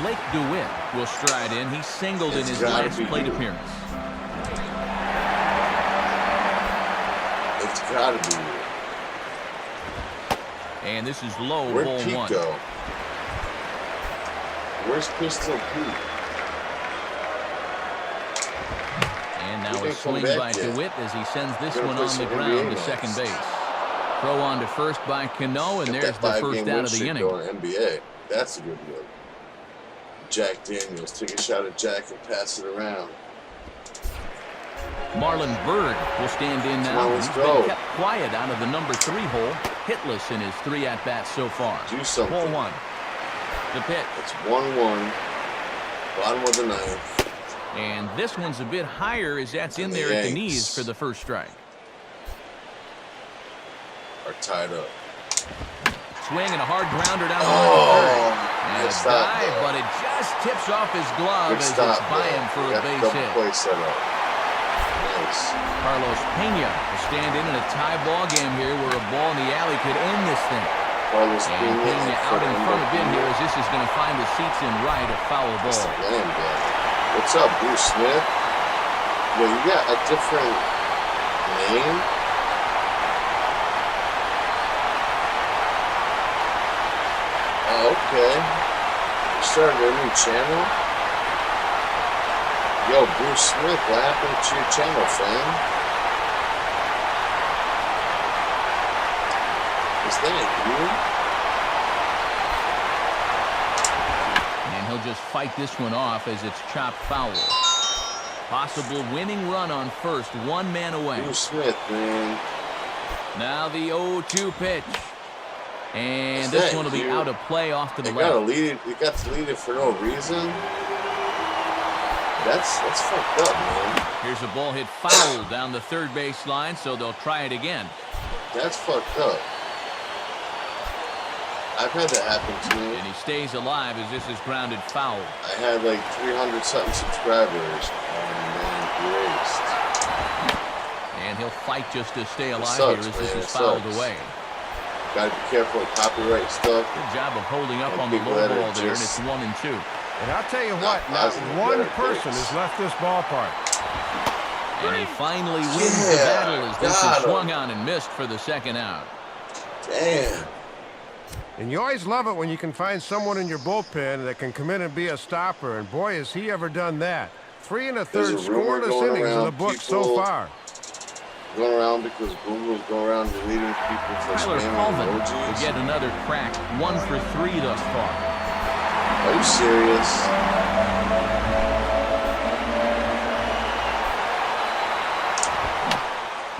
Blake DeWitt will stride in. He singled in his last plate appearance. It's gotta be you. And this is low. Where'd ball Pete 1. go? Where's Pistol Pete? And now a swing by DeWitt as he sends this one on the ground to second base. Throw on to first by Cano, and there's the first out of the inning. NBA. That's a good look. Jack Daniels, take a shot at Jack and pass it around. Marlon Byrd will stand in now. He's been kept quiet out of the number 3 hole. Hitless in his 3 at-bats so far. Do something. Ball 1. The pitch. It's 1-1. Bottom of the ninth. And this one's a bit higher as that's in there at the knees for the first strike. Are tied up. Swing and a hard grounder down the line. And a dive, man. but it just tips off his glove as it's by him for a base hit. Play set up. Nice. Carlos Pena will stand in a tie ball game here where a ball in the alley could end this thing. Carlos and Pena out in front a bit here as this is going to find the seats in right, a foul ball. What's up, Bruce Smith? Yo, you got a different name? Oh, okay. You started a new channel? Yo, Bruce Smith, what happened to your channel, fam? Is that you? And he'll just fight this one off as it's chopped foul. Possible winning run on first, 1 man away. Bruce Smith, man. Now the 0-2 pitch. And this one will be out of play off to the left. You got to lead it for no reason? That's fucked up, man. Here's a ball hit foul down the third base line, so they'll try it again. That's fucked up. I've had that happen to me. And he stays alive as this is grounded foul. I had like 300-something subscribers. Oh, man, erased. And he'll fight just to stay alive here as this is fouled away. Gotta be careful of copyright stuff. Good job of holding up on the low ball there, and it's 1-2. And I'll tell you what, not one person has left this ballpark. And he finally wins the battle as this is swung on and missed for the second out. Damn. And you always love it when you can find someone in your bullpen that can come in and be a stopper, and boy, has he ever done that. 3 1/3 scoreless innings in the book so far. Going around because Google's going around deleting people for Tyler Colvin will get another crack, 1 for 3 thus far. Are you serious?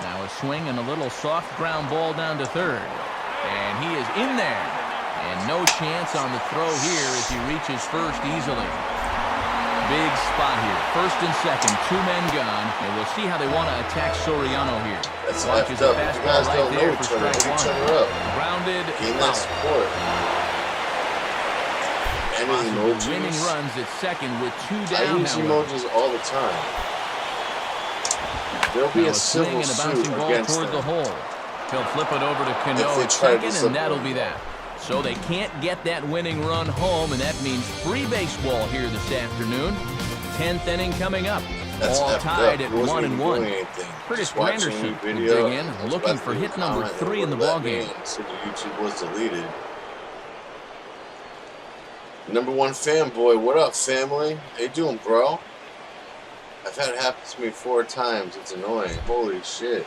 Now a swing and a little soft ground ball down to third. And he is in there. And no chance on the throw here as he reaches first easily. Big spot here. First and second, 2 men gone. And we'll see how they want to attack Soriano here. That's effed up. You guys don't know each other. Hit each other up. Grounded. Gain that support. Any emojis? Winning runs at second with 2 down. I use emojis all the time. There'll be a civil suit against toward the them. hole. He'll flip it over to Cano at second, and that'll be that. So they can't get that winning run home, and that means free baseball here this afternoon. 10th inning coming up. That's all tied at 1-1. Curtis Granderson will dig in, looking for hit number 3 in the ballgame. So the YouTube was deleted. Number 1 fanboy, what up, family? How you doing, bro? I've had it happen to me 4 times. It's annoying. Holy shit.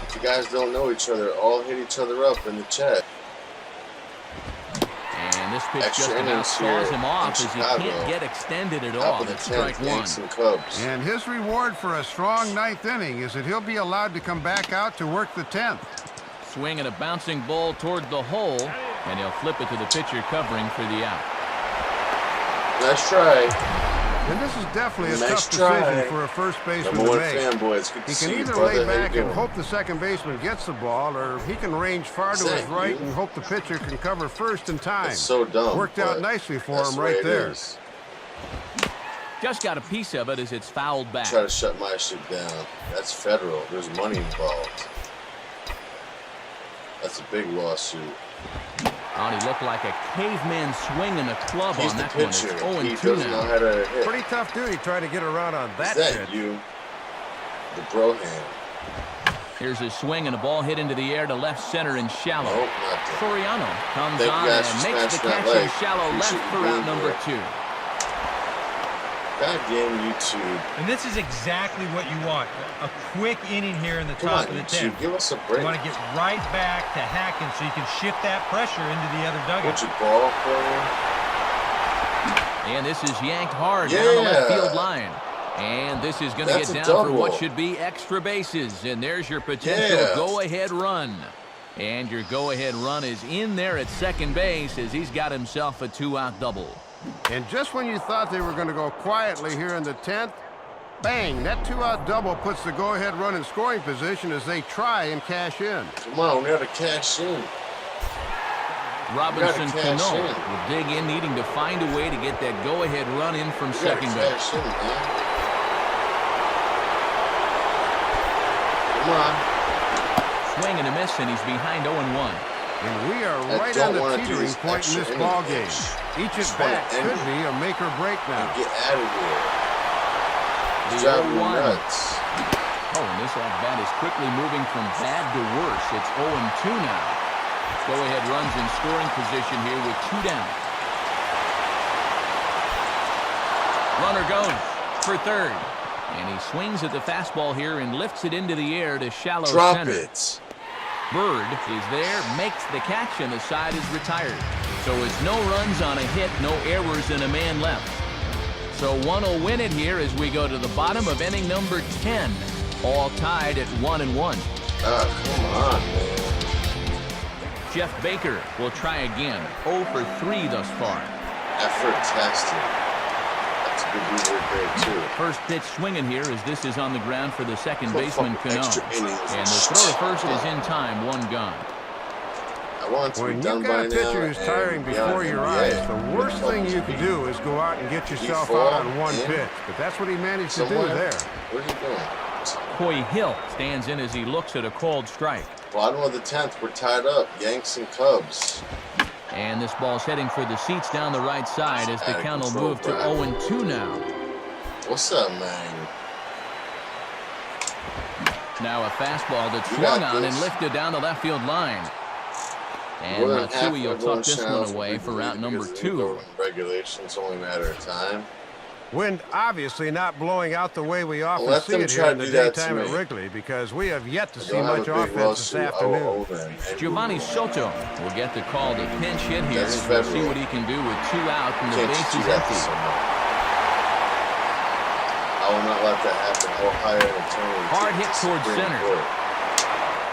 If you guys don't know each other, all hit each other up in the chat. And this pitch just about saws him off as he can't get extended at all. That's strike 1. And his reward for a strong 9th inning is that he'll be allowed to come back out to work the 10th. Swing and a bouncing ball toward the hole, and he'll flip it to the pitcher covering for the out. Nice try. And this is definitely a tough decision for a first baseman to make. He can either lay back and hope the second baseman gets the ball, or he can range far to his right and hope the pitcher can cover first in time. That's so dumb. Worked out nicely for him right there. Just got a piece of it as it's fouled back. Try to shut my shit down. That's federal. There's money involved. That's a big lawsuit. Oh, he looked like a caveman swinging a club on that one. It's 0-2 now. Pretty tough duty trying to get around on that pitch. pitch. You? The bro hand. Here's a swing and a ball hit into the air to left center and shallow. Oh, Soriano comes on and makes the catch in shallow left for out number 2. Goddamn YouTube. And this is exactly what you want. A quick inning here in the top of the 10th. Give us a break. You want to get right back to hacking so you can shift that pressure into the other dugout. What's your ball for And this is yanked hard down the left field line. And this is going to get down for what should be extra bases. And there's your potential go-ahead run. And your go-ahead run is in there at second base as he's got himself a 2-out double. And just when you thought they were going to go quietly here in the 10th, bang, that 2-out double puts the go-ahead run in scoring position as they try and cash in. Come on, we got to cash in. Robinson Cano will dig in, needing to find a way to get that go-ahead run in from second base. Come on. Swing and a miss, and he's behind 0-1. And we are right on the teetering point in this ball game. Each at bat could be a make or break now. Get out of here. The 0-1. Oh, and this at bat is quickly moving from bad to worse. It's 0-2 now. Go-ahead runs in scoring position here with 2 down. Runner goes for third. And he swings at the fastball here and lifts it into the air to shallow center. Drop it. Bird is there, makes the catch, and the side is retired. So it's no runs on a hit, no errors, and a man left. So one will win it here as we go to the bottom of inning number 10. All tied at 1-1. Come on, man. Jeff Baker will try again. 0 for 3 thus far. Effort-tastic. That's a good move right there, too. First pitch swinging here as this is on the ground for the second baseman, Cano. And the throw to first is in time, 1 gone. I want to when be done you've got by a pitcher now, who's tiring before your eyes, the worst thing you can do is go out and get yourself out on one pitch. But that's what he managed to do there. What are you doing? Coy Hill stands in as he looks at a called strike. Bottom of the 10th, we're tied up. Yanks and Cubs. And this ball's heading for the seats down the right side as the count will move to 0-2 now. What's up, man? Now a fastball that's swung on and lifted down the left field line. And Matsui will tuck this one away for route number 2. Regulations only a matter of time. Wind obviously not blowing out the way we often see it here in the daytime at Wrigley, because we have yet to see much offense this afternoon. Giovanni Soto will get the call to pinch hit here as we'll see what he can do with 2 out and the base is empty. I will not let that happen. I will hire an attorney. Hard hit towards center.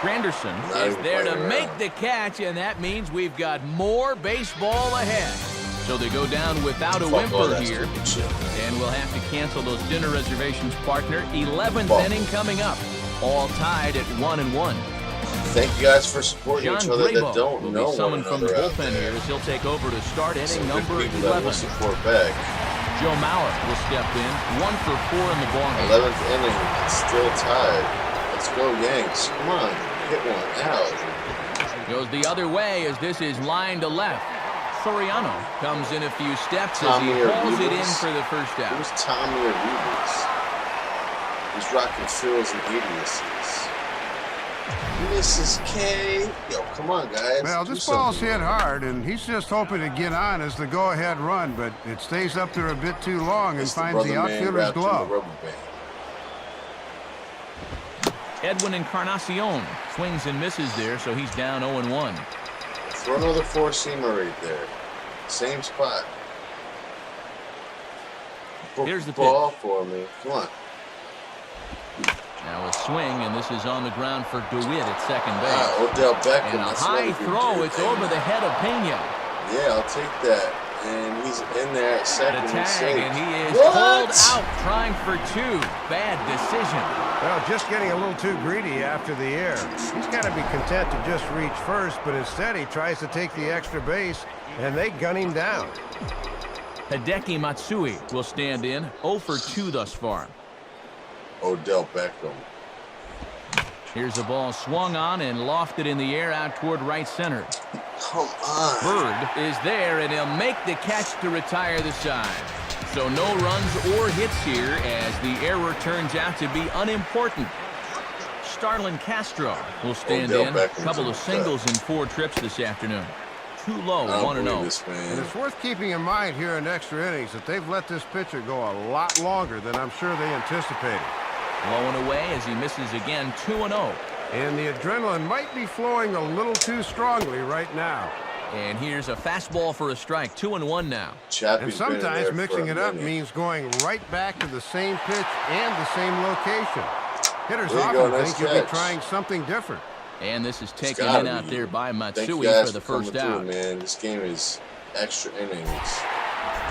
Granderson is there to make the catch, and that means we've got more baseball ahead. So they go down without a whimper here, and we'll have to cancel those dinner reservations, partner. 11th inning coming up, all tied at 1-1. Thank you guys for supporting each other that don't know one another. From the bullpen here as he'll take over to start inning number 11. Support back. Joe Mauer will step in, 1 for 4 in the ball game. 11th inning, it's still tied. Let's go Yanks! Come on, hit one out. Goes the other way as this is line to left. Soriano comes in a few steps as he hauls it in for the first out. Who's Tommy Arribas? He's rocking fills and idiocies. Mrs. K. Yo, come on, guys. Well, this ball's hit hard, and he's just hoping to get on as the go-ahead run, but it stays up there a bit too long and finds the outfielder's glove. Edwin Encarnacion swings and misses there, so he's down 0-1. Throw another four-seamer right there. Same spot. Here's the ball pitch. For me. Come on. Now a swing, and this is on the ground for DeWitt at second base. Odell Beckham. And a high throw. It's over the head of Pena. Yeah, I'll take that. And he's in there at second. The tag, and he is pulled out, trying for 2. Bad decision. Well, just getting a little too greedy after the air. He's got to be content to just reach first, but instead he tries to take the extra base, and they gun him down. Hideki Matsui will stand in, 0 for 2 thus far. Odell Beckham. Here's the ball swung on and lofted in the air out toward right center. Come on. Bird is there, and he'll make the catch to retire the side. So no runs or hits here as the error turns out to be unimportant. Starlin Castro will stand in. A couple of singles in 4 trips this afternoon. Too low, 1-0. And it's worth keeping in mind here in extra innings that they've let this pitcher go a lot longer than I'm sure they anticipated. Low and away as he misses again, 2-0. And the adrenaline might be flowing a little too strongly right now. And here's a fastball for a strike, 2-1 now. And sometimes mixing it up means going right back to the same pitch and the same location. Hitters often think you'll be trying something different. And this is taken in out there by Matsui for the first out. Man, this game is extra innings.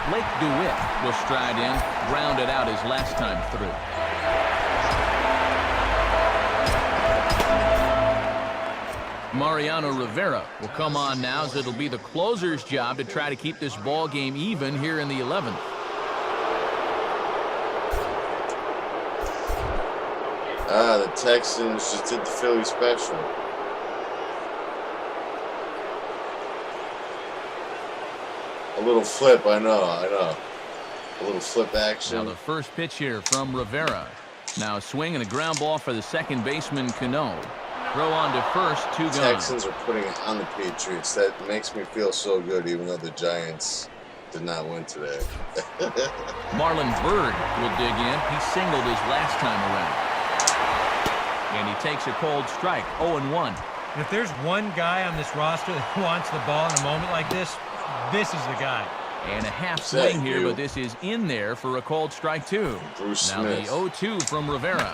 Blake DeWitt will stride in, grounded out his last time through. Mariano Rivera will come on now, as it'll be the closer's job to try to keep this ball game even here in the 11th. The Texans just did the Philly special. A little flip, I know. A little flip action. Now the first pitch here from Rivera. Now a swing and a ground ball for the second baseman, Cano. Throw on to first, 2 gone. Texans are putting it on the Patriots. That makes me feel so good, even though the Giants did not win today. Marlon Byrd will dig in. He singled his last time around. And he takes a cold strike, 0-1. If there's one guy on this roster that wants the ball in a moment like this, this is the guy. And a half swing here, but this is in there for a cold strike, 2. Bruce now Smith. The 0-2 from Rivera.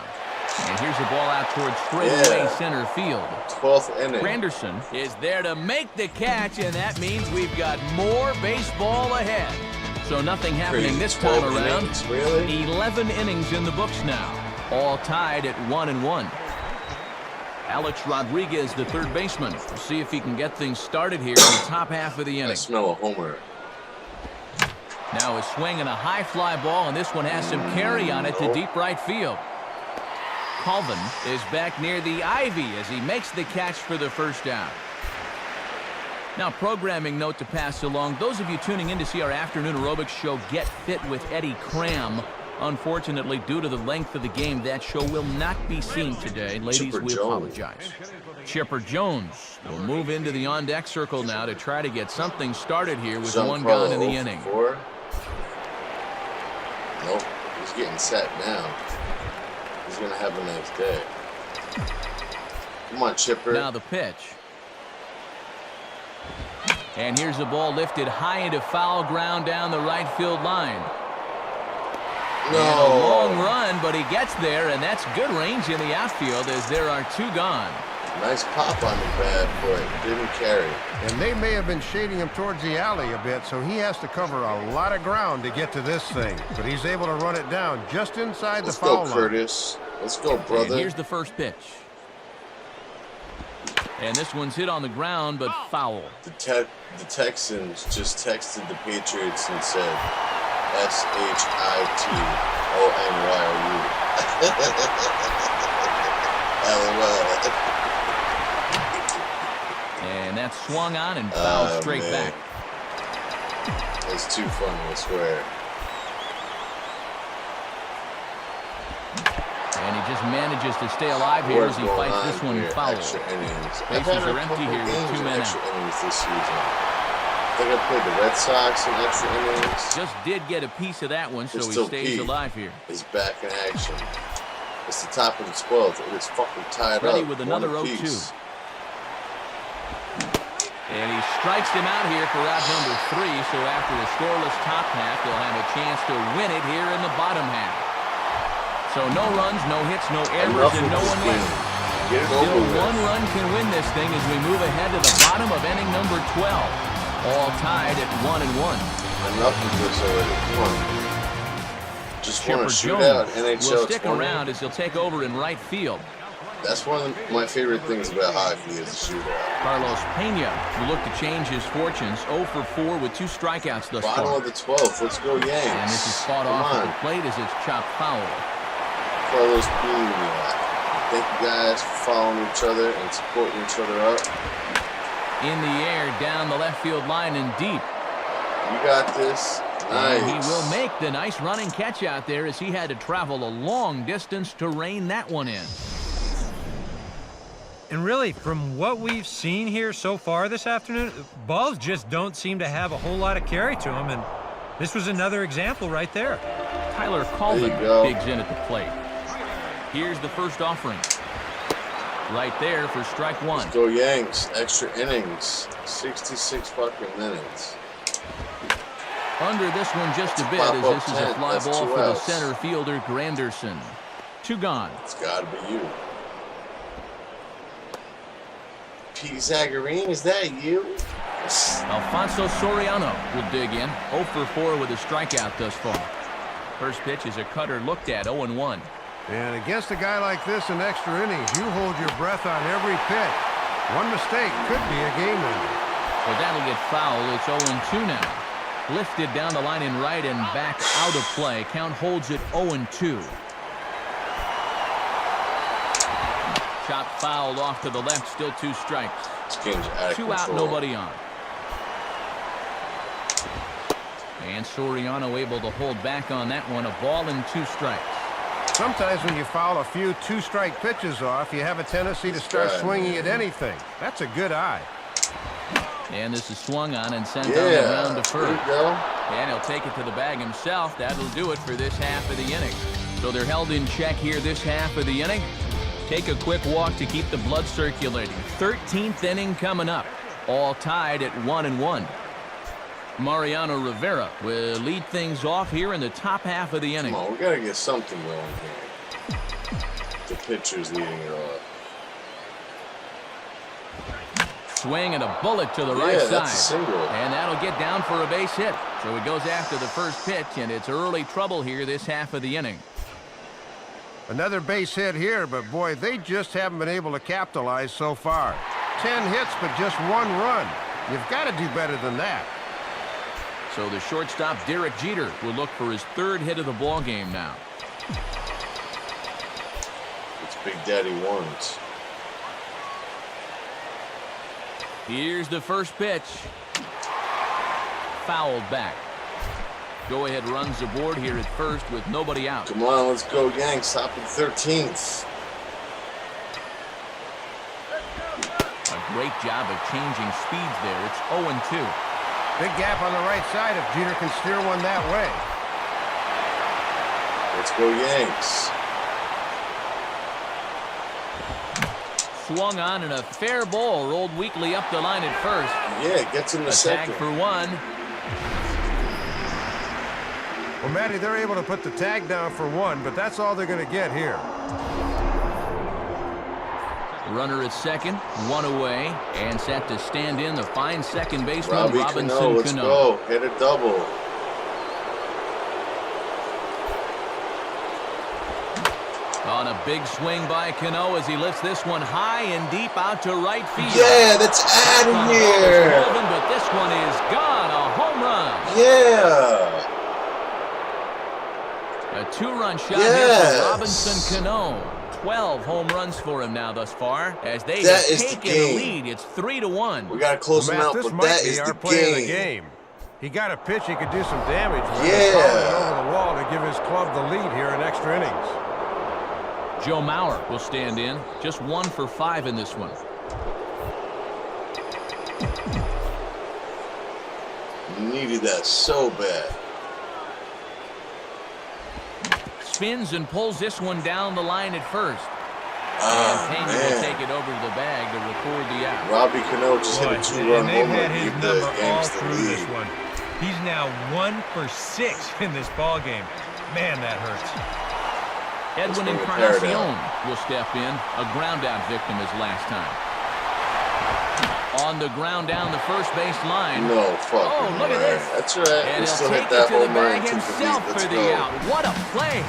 And here's a ball out towards straightaway center field. 12th inning. Granderson is there to make the catch, and that means we've got more baseball ahead. So nothing happening this time around. Innings, really? 11 innings in the books now, all tied at 1-1. Alex Rodriguez, the third baseman. We'll see if he can get things started here in the top half of the inning. I smell a homer. Now a swing and a high fly ball, and this one has some carry on it to deep right field. Colvin is back near the ivy as he makes the catch for the first down. Now, programming note to pass along. Those of you tuning in to see our afternoon aerobics show, Get Fit with Eddie Cram. Unfortunately, due to the length of the game, that show will not be seen today. Ladies, we apologize. Chipper Jones will move into the on-deck circle now to try to get something started here with one gone in the inning. Nope, he's getting set now. He's going to have a nice day. Come on, Chipper. Now the pitch. And here's the ball lifted high into foul ground down the right field line. No. And a long run, but he gets there, and that's good range in the outfield as there are 2 gone. Nice pop on the bad foot. Didn't carry. And they may have been shading him towards the alley a bit, so he has to cover a lot of ground to get to this thing. But he's able to run it down just inside the foul line. Let's go, Curtis. Let's go, brother. And here's the first pitch. And this one's hit on the ground, but foul. The Texans just texted the Patriots and said, SHITONYRU. LOL. And that's swung on and fouled straight back. It's too funny, I swear. And he just manages to stay alive here as he fights this one foul. Bases are empty here with 2 men out. Innings this season. I think I played the Red Sox in extra innings. Just did get a piece of that one, so he stays alive here. Is back in action. It's the top of the 12th. It is fucking tied Ready up. with another 0-2. And he strikes him out here for out number 3, so after a scoreless top half, they'll have a chance to win it here in the bottom half. So no runs, no hits, no errors, and no one wins. Still 1 run can win this thing as we move ahead to the bottom of inning number 12. All tied at 1-1. Enough of this already. Come on. Just want to shoot out NHL will stick 20. around as he'll take over in right field. That's one of my favorite things about hockey is a shootout. Carlos Pena will look to change his fortunes. 0 for 4 with 2 strikeouts thus far. Bottom of the 12th. Let's go Yanks. And this is fought off at the plate as it's chopped foul. Carlos Pena. Thank you guys for following each other and supporting each other up. In the air, down the left field line and deep. You got this. Nice. And he will make the nice running catch out there as he had to travel a long distance to rein that one in. And really, from what we've seen here so far this afternoon, balls just don't seem to have a whole lot of carry to them, and this was another example right there. Tyler Colvin digs in at the plate. Here's the first offering. Right there for strike one. Let's go Yanks. Extra innings. 66 fucking minutes. Under this one just a bit as this is a fly ball for the center fielder, Granderson. 2 gone. It's got to be you. Ps3 Nyy, is that you? Alfonso Soriano will dig in. 0 for 4 with a strikeout thus far. First pitch is a cutter looked at, 0-1. And against a guy like this in extra innings, you hold your breath on every pitch. One mistake could be a game ender. Well, that'll get foul. It's 0-2 now. Lifted down the line in right and back out of play. Count holds it 0-2. Shot fouled off to the left. Still 2 strikes. This game's out of 2 control. out, nobody on. And Soriano able to hold back on that one. A ball and 2 strikes. Sometimes when you foul a few 2-strike pitches off, you have a tendency to start swinging at anything. That's a good eye. And this is swung on and sent on the ground to first. There you go. And he'll take it to the bag himself. That'll do it for this half of the inning. So they're held in check here this half of the inning. Take a quick walk to keep the blood circulating. 13th inning coming up. All tied at 1-1. Mariano Rivera will lead things off here in the top half of the inning. Come on, we got to get something going here. The pitcher's leading it off. Swing and a bullet to the right side. That's a single. And that'll get down for a base hit. So he goes after the first pitch, and it's early trouble here this half of the inning. Another base hit here, but boy, they just haven't been able to capitalize so far. 10 hits, but just 1 run. You've got to do better than that. So the shortstop, Derek Jeter, will look for his 3rd hit of the ball game now. It's Big Daddy Ones. Here's the first pitch. Fouled back. Go-ahead runs aboard here at first with nobody out. Come on, let's go Yanks. Top of 13th. A great job of changing speeds there. It's 0-2. Big gap on the right side if Jeter can steer one that way. Let's go Yanks. Swung on and a fair ball rolled weakly up the line at first. Yeah, gets him the second. Tag for 1. Well, Matty, they're able to put the tag down for 1, but that's all they're going to get here. Runner at second, 1 away, and set to stand in the fine second baseman, Robbie Robinson Cano. Let's go. Hit a double. On a big swing by Cano as he lifts this one high and deep out to right field. Yeah, that's out of here. But this one is gone. A home run. Yeah. A 2-run shot here for Robinson Cano. 12 home runs for him now thus far. As they have taken the lead, it's 3-1. We got to close him out, but that is the game. He got a pitch he could do some damage with. It over the wall to give his club the lead here in extra innings. Joe Mauer will stand in. Just 1 for 5 in this one. Needed that so bad. Spins and pulls this one down the line at first. And Pena will take it over to the bag to record the out. Robbie Cano just hit a 2-run home run. His number all through this one. He's now 1 for 6 in this ball game. Man, that hurts. Edwin Encarnacion will step in. A ground out victim as last time. On the ground down the first base line. No fucking Oh, look at this. That's right. And we he'll still take hit that it to the home run bag himself for the out. What a play.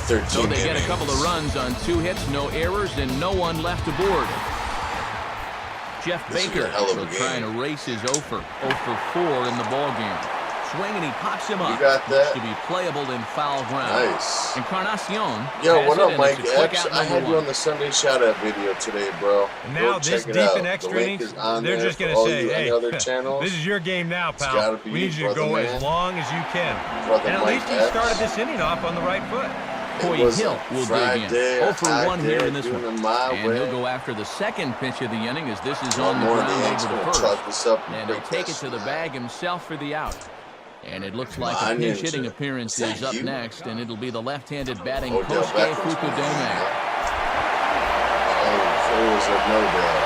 13 So they get a innings. couple of runs on 2 hits, no errors, and no one left aboard. Jeff Baker will try and erase his 0 for 4 in the ballgame. Swing and he pops him up. You got that? To be playable in foul ground. Nice. Encarnacion. Yo, what up, Mike? I had you on the Sunday shout-out video today, bro. And now this deep in extra innings, they're just going to say, hey, this is your game now, pal. We need you to go as long as you can. And at least he started this inning off on the right foot. Coy Hill will dig in. 0 for 1 here in this one. And he'll go after the second pitch of the inning as this is on the ground over the first. And he'll take it to the bag himself for the out. And it looks like a pinch hitting appearance is up next, and it'll be the left-handed batting Kosuke Fukudome. Oh, it was a no-doubt.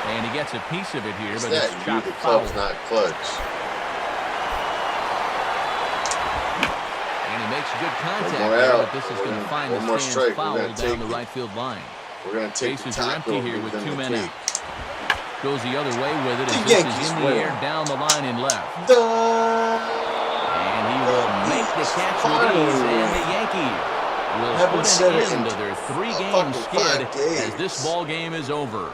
And he gets a piece of it here, but it's chopped the foul. club's not clutch. And he makes good contact there, but this is going to find the stands foul down the right field line. We're going to take Bases are empty here with 2 men out. Goes the other way with it, and the this Yankees is in the air down the line and left. And he will make the catch with ease, and the Yankees will put an end to their 3-game skid as this ball game is over.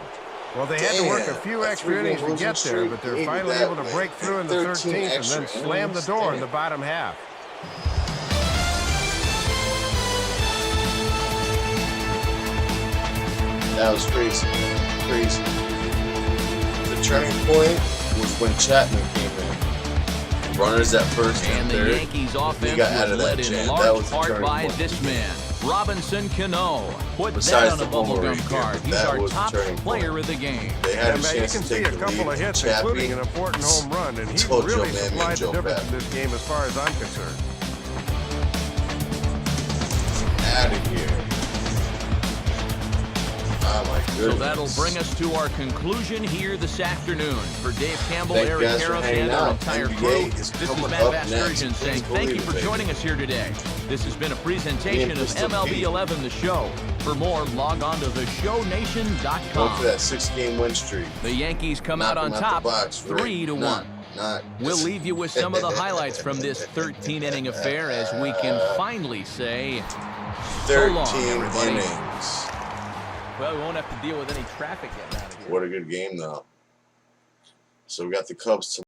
Well, they had to work a few extra innings to get there, but they're finally able to break through in the 13th and then slam the door in the bottom half. That was crazy. Crazy. The turning point was when Chapman came in. Runners at first and third. The Yankees offense was led in large part by this man, Robinson Cano. Put that on a bubblegum card. He's our top player of the game. They had a you chance can to see take a couple of hits, including an important home run, and he really supplied the difference in this game as far as I'm concerned. Out of here. Oh my goodness. So that'll bring us to our conclusion here this afternoon. For Dave Campbell, Eric Harris, and our entire crew, this is Matt Vasgersian saying thank you for joining us here today. This has been a presentation of MLB 11 The Show. For more, log on to theshownation.com. Going for that 6-game win streak. The Yankees come out on top 3-1. We'll leave you with some of the highlights from this 13-inning affair as we can finally say 13 innings. Well, we won't have to deal with any traffic getting out of here. What a good game, though. So we got the Cubs tomorrow.